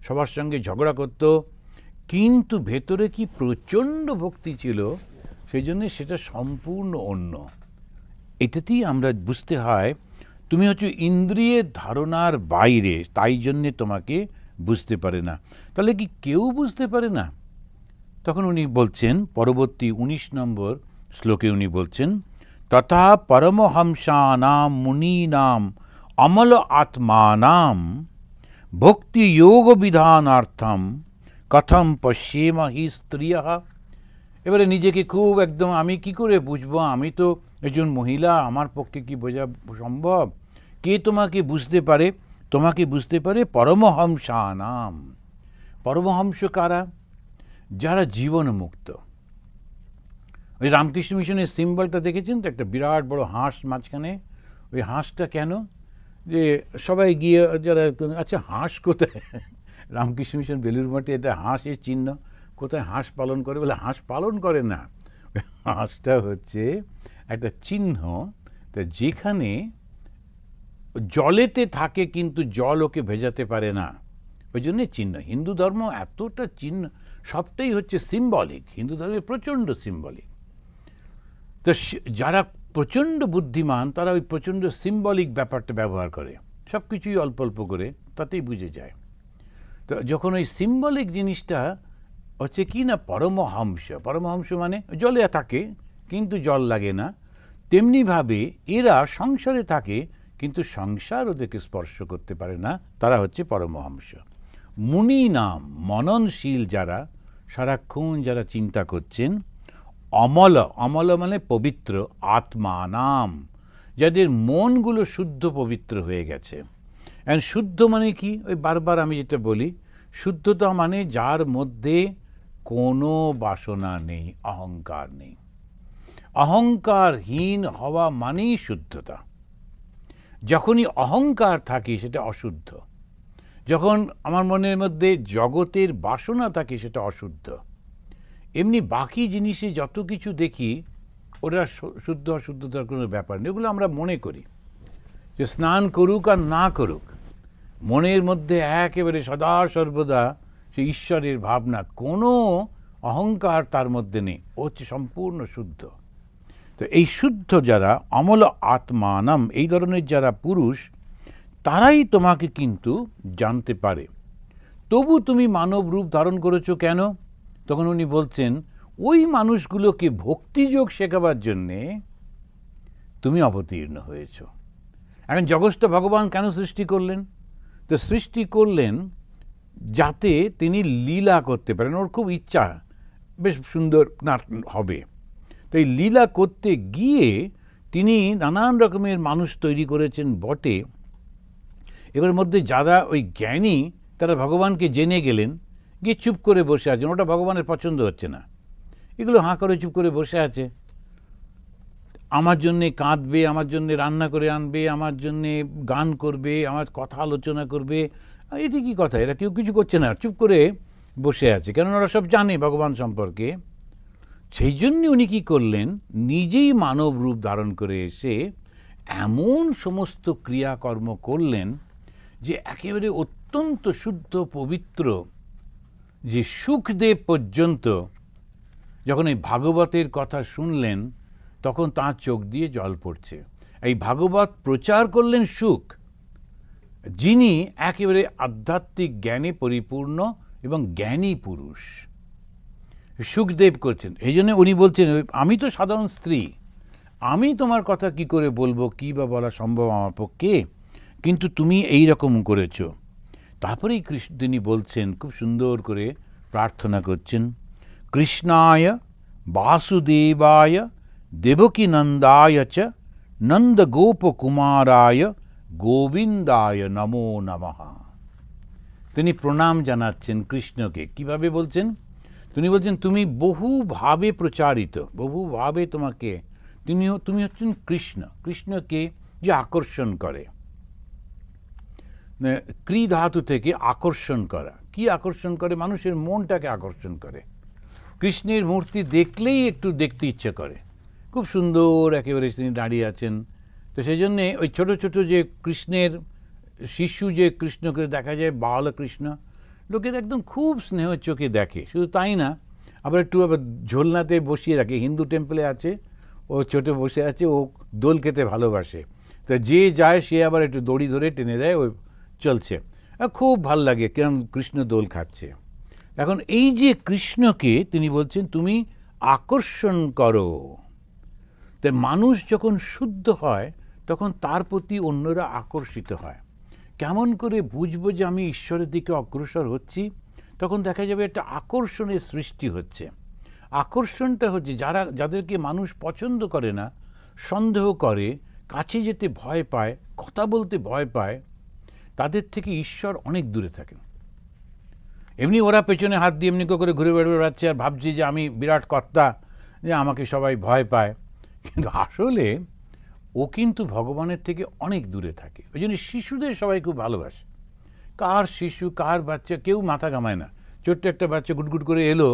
সবার সঙ্গে ঝগড়া করত, কিন্তু ভেতরে কি প্রচণ্ড ভক্তি ছিল, সেই জন্যে সেটা সম্পূর্ণ অন্য। এটাতেই আমরা বুঝতে হয় তুমি হচ্ছে ইন্দ্রিয়ের ধারণার বাইরে, তাই জন্যে তোমাকে বুঝতে পারে না। তাহলে কি কেউ বুঝতে পারে না? তখন উনি বলছেন, পরবর্তী 19 নম্বর শ্লোকে উনি বলছেন, তথা পরমহংসানাম মুনীনাম অমল আত্মানাম ভক্তি যোগ বিধানার্থম কথম পশ্যেম হি স্ত্রিয়ঃ। এবারে নিজেকে খুব একদম, আমি কি করে বুঝবো, আমি তো একজন মহিলা, আমার পক্ষে কি বোঝা সম্ভব? কে তোমাকে বুঝতে পারে? তোমাকে বুঝতে পারে পরমহংসানাম। পরমহংস কারা? যারা জীবন মুক্ত। ওই রামকৃষ্ণ মিশনের সিম্বলটা দেখেছেন তো, একটা বিরাট বড় হাঁস মাঝখানে। ওই হাঁসটা কেন? যে সবাই গিয়ে যারা, আচ্ছা হাঁস কোথায়? রামকৃষ্ণ মিশন বেলুর মঠে এটা হাঁসের চিহ্ন, কোথায় হাঁস পালন করে? বলে হাঁস পালন করে না, হাঁসটা হচ্ছে একটা চিহ্ন, তা যেখানে জলেতে থাকে কিন্তু জল ওকে ভেজাতে পারে না, ওই জন্যে চিহ্ন। হিন্দু ধর্ম এতটা চিহ্ন, সবটাই হচ্ছে সিম্বলিক। হিন্দু ধর্মে প্রচণ্ড সিম্বলিক। তো যারা প্রচণ্ড বুদ্ধিমান, তারা ওই প্রচণ্ড সিম্বলিক ব্যাপারটা ব্যবহার করে, সব কিছুই অল্প অল্প করে, তাতেই বুঝে যায়। তো যখন ওই সিম্বলিক জিনিসটা হচ্ছে কি না, পরমহংস। পরমহংস মানে জলে থাকে কিন্তু জল লাগে না, তেমনিভাবে এরা সংসারে থাকে কিন্তু সংসার ওদেরকে স্পর্শ করতে পারে না, তারা হচ্ছে পরমহংস। মুনি নাম, মননশীল যারা, সারাক্ষণ যারা চিন্তা করছেন। অমল, অমল মানে পবিত্র, আত্মা নাম, যাদের মনগুলো শুদ্ধ পবিত্র হয়ে গেছে। অ্যান্ড শুদ্ধ মানে কি? ওই বারবার আমি যেটা বলি, শুদ্ধতা মানে যার মধ্যে কোনো বাসনা নেই, অহংকার নেই। অহংকারহীন হওয়া মানেই শুদ্ধতা। যখনই অহংকার থাকে সেটা অশুদ্ধ। যখন আমার মনের মধ্যে জগতের বাসনা থাকে সেটা অশুদ্ধ। এমনি বাকি জিনিসে যত কিছু দেখি, ওটা শুদ্ধ অশুদ্ধতার কোনো ব্যাপার নেই, ওগুলো আমরা মনে করি। যে স্নান করুক আর না করুক, মনের মধ্যে একেবারে সদা সর্বদা সে ঈশ্বরের ভাবনা, কোনো অহংকার তার মধ্যে নেই, ও হচ্ছে সম্পূর্ণ শুদ্ধ। তো এই শুদ্ধ যারা অমল আত্মানাম, এই ধরনের যারা পুরুষ, তারাই তোমাকে কিন্তু জানতে পারে। তবু তুমি মানব রূপ ধারণ করেছো কেন? তখন উনি বলছেন, ওই মানুষগুলোকে ভক্তিযোগ শেখাবার জন্যে তুমি অবতীর্ণ হয়েছ। এখন জগৎটা ভগবান কেন সৃষ্টি করলেন? তো সৃষ্টি করলেন যাতে তিনি লীলা করতে পারেন। ওর খুব ইচ্ছা বেশ সুন্দর হবে। তো এই লীলা করতে গিয়ে তিনি নানান রকমের মানুষ তৈরি করেছেন বটে। এবার মধ্যে যারা ওই জ্ঞানী, তারা ভগবানকে জেনে গেলেন, গিয়ে চুপ করে বসে আছেন। ওটা ভগবানের পছন্দ হচ্ছে না। এগুলো হাঁ করে চুপ করে বসে আছে, আমার জন্যে কাঁদবে, আমার জন্যে রান্না করে আনবে, আমার জন্যে গান করবে, আমার কথা আলোচনা করবে। এটি কি কথা? এরা কেউ কিছু করছে না, চুপ করে বসে আছে, কেননা ওরা সব জানে ভগবান সম্পর্কে। সেই জন্য উনি কী করলেন, নিজেই মানব রূপ ধারণ করে এসে এমন সমস্ত ক্রিয়াকর্ম করলেন যে একেবারে অত্যন্ত শুদ্ধ পবিত্র, যে সুখদেব পর্যন্ত যখন এই ভাগবতের কথা শুনলেন তখন তাঁর চোখ দিয়ে জল পড়ছে। এই ভাগবত প্রচার করলেন সুখ, যিনি একেবারে আধ্যাত্মিক জ্ঞানে পরিপূর্ণ এবং জ্ঞানী পুরুষ। সুখদেব করছেন। এই জন্য উনি বলছেন, আমি তো সাধারণ স্ত্রী, আমি তোমার কথা কি করে বলবো, কী বা বলা সম্ভব আমার পক্ষে, কিন্তু তুমি এই রকম করেছো। তারপরেই তিনি বলছেন, খুব সুন্দর করে প্রার্থনা করছেন, কৃষ্ণায় বাসুদেবায় দেবকী নন্দায় চ নন্দ গোপকুমারায় গোবিন্দায় নমো নমঃ। তিনি প্রণাম জানাচ্ছেন কৃষ্ণকে। কিভাবে বলছেন? তিনি বলছেন, তুমি বহুভাবে প্রচারিত, বহুভাবে তোমাকে, তুমি হচ্ছেন কৃষ্ণ। কৃষ্ণকে যে আকর্ষণ করে, ক্রি ধাতু থেকে আকর্ষণ করা। কি আকর্ষণ করে? মানুষের মনটাকে আকর্ষণ করে। কৃষ্ণের মূর্তি দেখলেই একটু দেখতে ইচ্ছে করে। খুব সুন্দর একেবারে তিনি দাঁড়িয়ে আছেন। তো সেই জন্যে ওই ছোট ছোট যে কৃষ্ণের শিশু, যে কৃষ্ণকে দেখা যায় বালকৃষ্ণ, লোকের একদম খুব স্নেহ চোখে দেখে। শুধু তাই না, আবার একটু আবার ঝোলনাতে বসিয়ে রাখে। হিন্দু টেম্পলে আছে, ও ছোটো বসে আছে, ও দোল খেতে ভালোবাসে। তো যে যায় সে আবার একটু দড়ি ধরে টেনে দেয়, ওই চলছে। খুব ভাল লাগে কিরম কৃষ্ণ দোল খাচ্ছে। এখন এই যে কৃষ্ণকে তিনি বলছেন তুমি আকর্ষণ করো। তাই মানুষ যখন শুদ্ধ হয় তখন তার প্রতি অন্যরা আকর্ষিত হয়। কেমন করে বুঝবো যে আমি ঈশ্বরের দিকে অগ্রসর হচ্ছি? তখন দেখা যাবে একটা আকর্ষণের সৃষ্টি হচ্ছে। আকর্ষণটা হচ্ছে যাদেরকে মানুষ পছন্দ করে না, সন্দেহ করে, কাছে যেতে ভয় পায়, কথা বলতে ভয় পায়, তাদের থেকে ঈশ্বর অনেক দূরে থাকেন। এমনি ওরা পেছনে হাত দিয়ে এমনি করে ঘুরে বেড়াচ্ছে আর ভাবছে যে আমি বিরাট কর্তা, যে আমাকে সবাই ভয় পায়। কিন্তু আসলে ও কিন্তু ভগবানের থেকে অনেক দূরে থাকে। ওই জন্য শিশুদের সবাই খুব ভালোবাসে। কার শিশু, কার বাচ্চা, কেউ মাথা ঘামায় না। ছোট্ট একটা বাচ্চা গুটগুট করে এলো,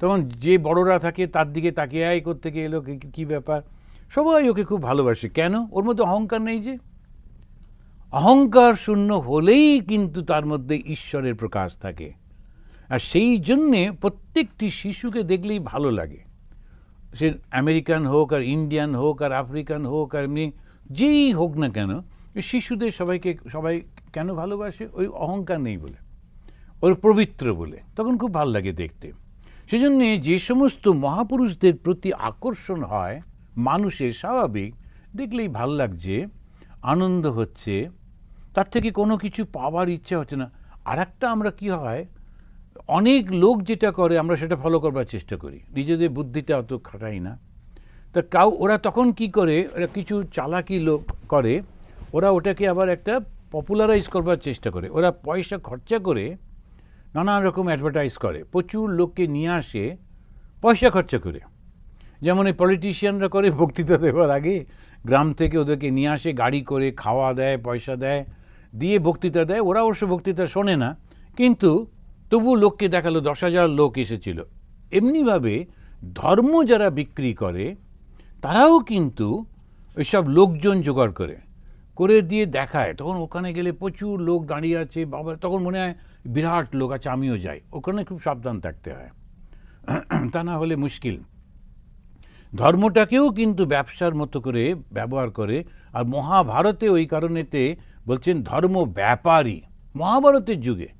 তখন যে বড়রা থাকে তার দিকে তাকিয়ে আয় কোত্থেকে এলো, কী ব্যাপার, সবাই ওকে খুব ভালোবাসে। কেন? ওর মধ্যে অহংকার নেই। যে অহংকার শূন্য হলেই কিন্তু তার মধ্যে ঈশ্বরের প্রকাশ থাকে। আর সেই জন্যে প্রত্যেকটি শিশুকে দেখলেই ভালো লাগে। সে আমেরিকান হোক আর ইন্ডিয়ান হোক আর আফ্রিকান হোক আর এমনি যেই হোক না কেন, শিশুদের সবাই কেন ভালোবাসে? ওই অহংকার নেই বলে, ওর পবিত্র বলে। তখন খুব ভালো লাগে দেখতে। সেজন্যে যে সমস্ত মহাপুরুষদের প্রতি আকর্ষণ হয় মানুষের, স্বাভাবিক, দেখলেই ভাল লাগছে, আনন্দ হচ্ছে, তার থেকে কোনো কিছু পাওয়ার ইচ্ছা হচ্ছে না। আর একটা আমরা কি হয়, অনেক লোক যেটা করে আমরা সেটা ফলো করবার চেষ্টা করি, নিজেদের বুদ্ধিটা অত খাটাই না। তা ওরা তখন কি করে, ওরা কিছু চালাকি লোক করে, ওরা ওটাকে আবার একটা পপুলারাইজ করবার চেষ্টা করে। ওরা পয়সা খরচা করে নানান রকম অ্যাডভার্টাইজ করে, প্রচুর লোককে নিয়ে আসে পয়সা খরচা করে। যেমন এই পলিটিশিয়ানরা করে, বক্তৃতা দেওয়ার আগে গ্রাম থেকে ওদেরকে নিয়ে আসে গাড়ি করে, খাওয়া দেয়, পয়সা দেয়, দিয়ে বক্তৃতা দেয়। ওরা অবশ্য বক্তৃতা শোনে না, কিন্তু তবু লোককে দেখালো 10,000 লোক এসেছিল। এমনিভাবে ধর্ম যারা বিক্রি করে তারাও কিন্তু ওইসব লোকজন জোগাড় করে দিয়ে দেখায়। তখন ওখানে গেলে প্রচুর লোক দাঁড়িয়ে আছে, বাবা, তখন মনে হয় বিরাট লোক আছে, আমিও যাই। ওখানে খুব সাবধান থাকতে হয়, তা না হলে মুশকিল। ধর্মটাকেও কিন্তু ব্যবসার মতো করে ব্যবহার করে। আর মহাভারতে ওই কারণেতে বলছেন ধর্ম ব্যাপারী, মহাভারতের যুগে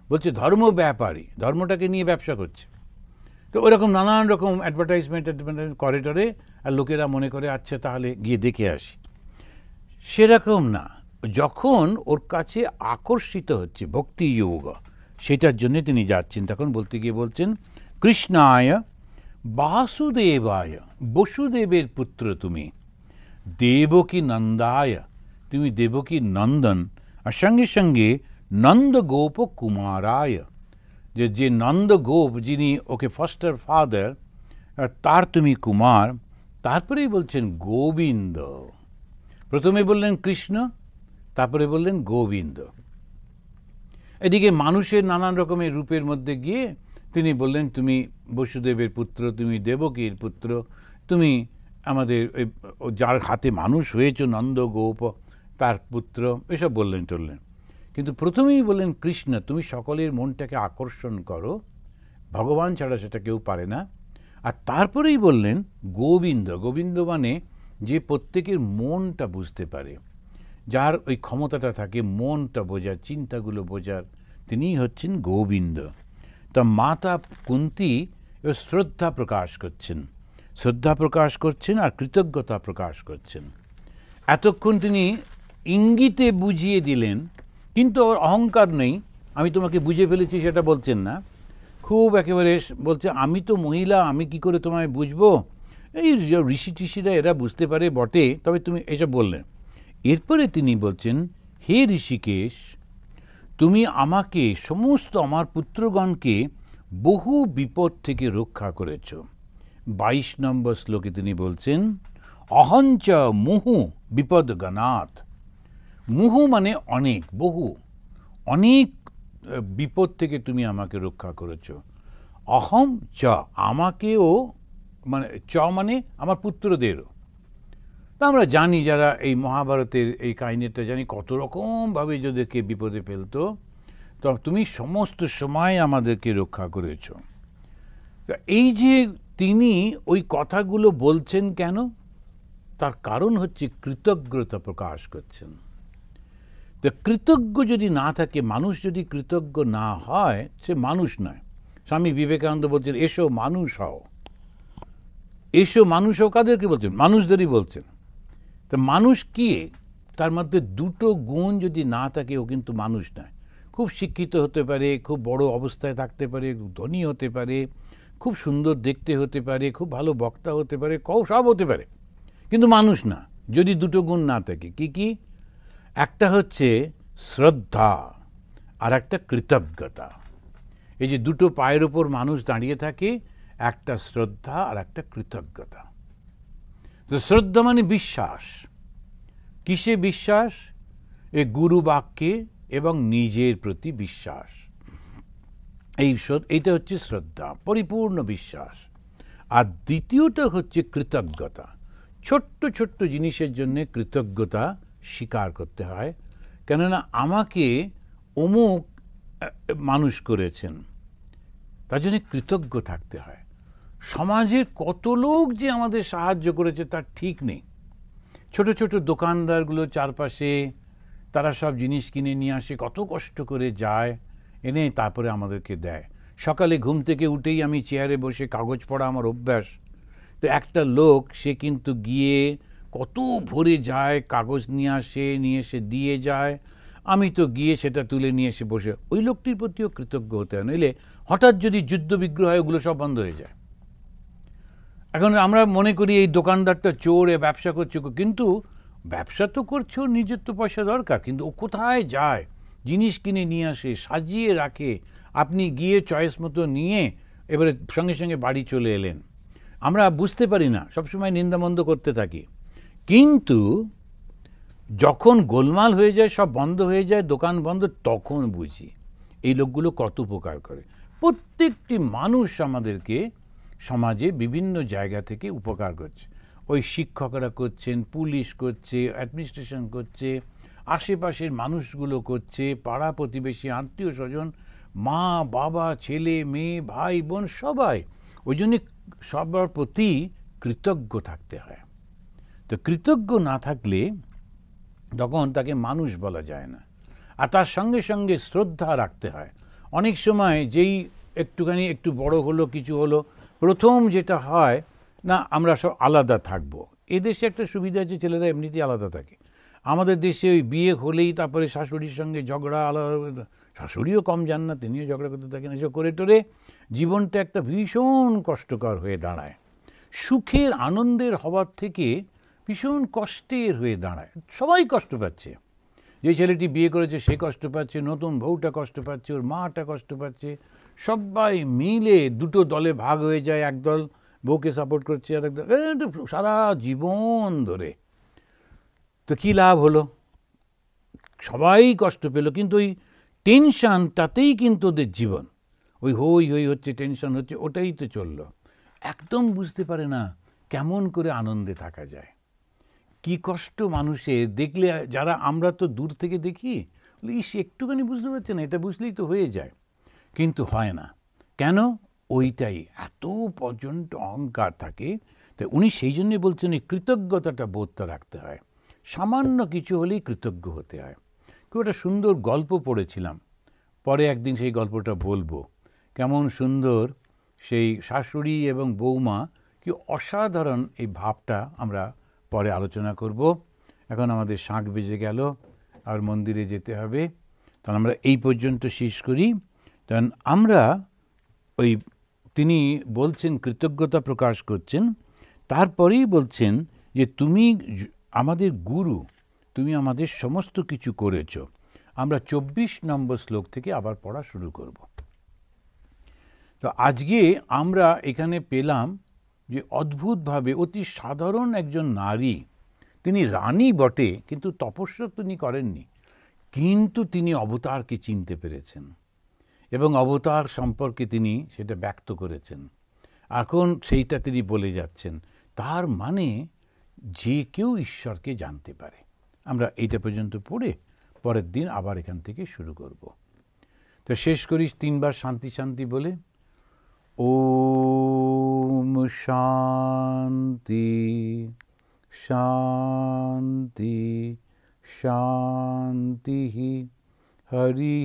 বলছে ধর্ম ব্যাপারী, ধর্মটাকে নিয়ে ব্যবসা করছে। তো ওরকম নানান রকম অ্যাডভার্টাইজমেন্ট করে টরে, আর লোকেরা মনে করে আচ্ছা তাহলে গিয়ে দেখে আসি। সেরকম না, যখন ওর কাছে আকর্ষিত হচ্ছে ভক্তি যোগ, সেটার জন্য তিনি যাচ্ছেন। তখন বলতে গিয়ে বলছেন কৃষ্ণায় বাসুদেবায়, বসুদেবের পুত্র তুমি, দেবকী নন্দায়, তুমি দেবকী নন্দন, আর সঙ্গে সঙ্গে নন্দগোপ কুমারায়, যে নন্দগোপ যিনি ওকে ফস্টার ফাদার, তার তুমি কুমার। তারপরেই বলছেন গোবিন্দ, প্রথমে বললেন কৃষ্ণ, তারপরে বললেন গোবিন্দ। এদিকে মানুষের নানান রকমের রূপের মধ্যে গিয়ে তিনি বললেন তুমি বসুদেবের পুত্র, তুমি দেবকীর পুত্র, তুমি আমাদের যার হাতে মানুষ হয়েছ নন্দগোপ তার পুত্র, এসব বললেন টললেন। কিন্তু প্রথমেই বললেন কৃষ্ণ, তুমি সকলের মনটাকে আকর্ষণ করো, ভগবান ছাড়া সেটা কেউ পারে না। আর তারপরেই বললেন গোবিন্দ, গোবিন্দ মানে যে প্রত্যেকের মনটা বুঝতে পারে, যার ওই ক্ষমতাটা থাকে মনটা বোঝার, চিন্তাগুলো বোঝার, তিনিই হচ্ছেন গোবিন্দ। তা মাতা কুন্তী শ্রদ্ধা প্রকাশ করছেন, শ্রদ্ধা প্রকাশ করছেন আর কৃতজ্ঞতা প্রকাশ করছেন। এতক্ষণ তিনি ইঙ্গিতে বুঝিয়ে দিলেন, কিন্তু ওর অহংকার নেই, আমি তোমাকে বুঝে ফেলেছি সেটা বলছেন না। খুব একেবারে বলছে আমি তো মহিলা, আমি কি করে তোমায় বুঝবো, এই ঋষি টিষিরা এরা বুঝতে পারে বটে, তবে তুমি এসব বললেন। এরপরে তিনি বলছেন হে ঋষিকেশ, তুমি আমাকে সমস্ত আমার পুত্রগণকে বহু বিপদ থেকে রক্ষা করেছ। 22 নম্বর শ্লোকে তিনি বলছেন অহঞ্চ মুহু বিপদগণাৎ, মুহু মানে অনেক, বহু, অনেক বিপদ থেকে তুমি আমাকে রক্ষা করেছ। অহম চ, আমাকেও, মানে চ মানে আমার পুত্রদেরও। তা আমরা জানি, যারা এই মহাভারতের এই কাহিনীটা জানি, কত রকমভাবে যাদেরকে বিপদে ফেলতো, তো তুমি সমস্ত সময় আমাদেরকে রক্ষা করেছ। তা এই যে তিনি ওই কথাগুলো বলছেন কেন, তার কারণ হচ্ছে কৃতজ্ঞতা প্রকাশ করছেন। তো কৃতজ্ঞ যদি না থাকে, মানুষ যদি কৃতজ্ঞ না হয়, সে মানুষ নয়। স্বামী বিবেকানন্দ বলছেন এসো মানুষ হও, এসো মানুষ হও, কাদেরকে বলছেন? মানুষদেরই বলছেন। তো মানুষ কি, তার মধ্যে দুটো গুণ যদি না থাকে ও কিন্তু মানুষ নয়। খুব শিক্ষিত হতে পারে, খুব বড় অবস্থায় থাকতে পারে, ধনী হতে পারে, খুব সুন্দর দেখতে হতে পারে, খুব ভালো বক্তা হতে পারে, সব হতে পারে, কিন্তু মানুষ না যদি দুটো গুণ না থাকে। কি কি? একটা হচ্ছে শ্রদ্ধা আর একটা কৃতজ্ঞতা। এই যে দুটো পায়ের ওপর মানুষ দাঁড়িয়ে থাকে, একটা শ্রদ্ধা আর একটা কৃতজ্ঞতা। তো শ্রদ্ধা মানে বিশ্বাস। কিসে বিশ্বাস? এ গুরু বাক্যে এবং নিজের প্রতি বিশ্বাস। এইটা হচ্ছে শ্রদ্ধা, পরিপূর্ণ বিশ্বাস। আর দ্বিতীয়টা হচ্ছে কৃতজ্ঞতা। ছোট্ট ছোট্ট জিনিসের জন্য কৃতজ্ঞতা স্বীকার করতে হয়, কেননা আমাকে অমুক মানুষ করেছেন, তার জন্য কৃতজ্ঞ থাকতে হয়। সমাজের কত লোক যে আমাদের সাহায্য করেছে তার ঠিক নেই। ছোট ছোট দোকানদারগুলো চারপাশে, তারা সব জিনিস কিনে নিয়ে আসে, কত কষ্ট করে যায়, এনে তারপরে আমাদেরকে দেয়। সকালে ঘুম থেকে উঠেই আমি চেয়ারে বসে কাগজ পড়া আমার অভ্যাস। তো একটা লোক সে কিন্তু গিয়ে কত ভোরে যায়, কাগজ নিয়ে আসে, নিয়ে এসে দিয়ে যায়। আমি তো গিয়ে সেটা তুলে নিয়ে এসে বসে, ওই লোকটির প্রতিও কৃতজ্ঞ হতে হয়, নইলে হঠাৎ যদি যুদ্ধ বিগ্রহ হয় ওগুলো সব বন্ধ হয়ে যায়। এখন আমরা মনে করি এই দোকানদারটা চোর, এ ব্যবসা করছে, কিন্তু ব্যবসা তো করছে, ওর নিজের তো পয়সা দরকার, কিন্তু ও কোথায় যায়, জিনিস কিনে নিয়ে আসে, সাজিয়ে রাখে, আপনি গিয়ে চয়েস মতো নিয়ে এবারে সঙ্গে সঙ্গে বাড়ি চলে এলেন। আমরা বুঝতে পারি না, সবসময় নিন্দামন্দ করতে থাকি, কিন্তু যখন গোলমাল হয়ে যায়, সব বন্ধ হয়ে যায়, দোকান বন্ধ, তখন বুঝি এই লোকগুলো কত উপকার করে। প্রত্যেকটি মানুষ আমাদেরকে সমাজে বিভিন্ন জায়গা থেকে উপকার করছে। ওই শিক্ষকরা করছেন, পুলিশ করছে, অ্যাডমিনিস্ট্রেশন করছে, আশেপাশের মানুষগুলো করছে, পাড়া প্রতিবেশী, আত্মীয় স্বজন, মা বাবা, ছেলে মেয়ে, ভাই বোন, সবাই। ওই জন্যে সবার প্রতি কৃতজ্ঞ থাকতে হয়। তো কৃতজ্ঞ না থাকলে তখন তাকে মানুষ বলা যায় না, আর তার সঙ্গে সঙ্গে শ্রদ্ধা রাখতে হয়। অনেক সময় যেই একটু বড় হলো, কিছু হলো, প্রথম যেটা হয় না, আমরা সব আলাদা থাকবো। এদেশে একটা সুবিধা আছে, ছেলেরা এমনিতেই আলাদা থাকে। আমাদের দেশে ওই বিয়ে হলেই তারপরে শাশুড়ির সঙ্গে ঝগড়া, আলাদা, শাশুড়িও কম যান না, তিনিও ঝগড়া করতে থাকেন, এসব করে টোরে জীবনটা একটা ভীষণ কষ্টকর হয়ে দাঁড়ায়। সুখের আনন্দের হওয়ার থেকে ভীষণ কষ্টের হয়ে দাঁড়ায়। সবাই কষ্ট পাচ্ছে। যে ছেলেটি বিয়ে করেছে সে কষ্ট পাচ্ছে, নতুন বউটা কষ্ট পাচ্ছে, ওর মাটা কষ্ট পাচ্ছে, সবাই মিলে দুটো দলে ভাগ হয়ে যায়। একদল বউকে সাপোর্ট করছে, আর একদল সারা জীবন ধরে। তো কী লাভ হলো? সবাই কষ্ট পেল, কিন্তু ওই টেনশানটাতেই কিন্তু ওদের জীবন। ওই হই হই হচ্ছে, টেনশন হচ্ছে, ওটাই তো চললো। একদম বুঝতে পারে না কেমন করে আনন্দে থাকা যায়। কি কষ্ট মানুষের দেখলে, যারা আমরা তো দূর থেকে দেখি, ইস একটুখানি বুঝতে পারছে না, এটা বুঝলেই তো হয়ে যায়, কিন্তু হয় না। কেন? ওইটাই এত পর্যন্ত অহংকার থাকে। তাই উনি সেই জন্যই বলছেন এই কৃতজ্ঞতাটা বোধটা রাখতে হয়। সামান্য কিছু হলেই কৃতজ্ঞ হতে হয়। খুব একটা সুন্দর গল্প পড়েছিলাম, পরে একদিন সেই গল্পটা বলবো। কেমন সুন্দর সেই শাশুড়ি এবং বৌমা, কি অসাধারণ এই ভাবটা আমরা পরে আলোচনা করব। এখন আমাদের শাঁখ বেজে গেল, আর মন্দিরে যেতে হবে। তাহলে আমরা এই পর্যন্ত শেষ করি। কারণ আমরা ওই তিনি বলছেন, কৃতজ্ঞতা প্রকাশ করছেন, তারপরেই বলছেন যে তুমি আমাদের গুরু, তুমি আমাদের সমস্ত কিছু করেছ। আমরা 24 নম্বর শ্লোক থেকে আবার পড়া শুরু করব। তো আজকে আমরা এখানে পেলাম যে অদ্ভুতভাবে অতি সাধারণ একজন নারী, তিনি রানী বটে, কিন্তু তপস্যা তিনি করেননি, কিন্তু তিনি অবতারকে চিনতে পেরেছেন এবং অবতার সম্পর্কে তিনি সেটা ব্যক্ত করেছেন। এখন সেইটা তিনি বলে যাচ্ছেন, তার মানে যে কেউ ঈশ্বরকে জানতে পারে। আমরা এইটা পর্যন্ত পড়ে পরের দিন আবার এখান থেকে শুরু করব। তো শেষ করি 3 বার শান্তি শান্তি বলে। ওম শান্তি শান্তি শান্তি। হরি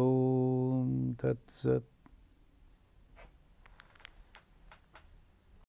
ওম তৎসৎ।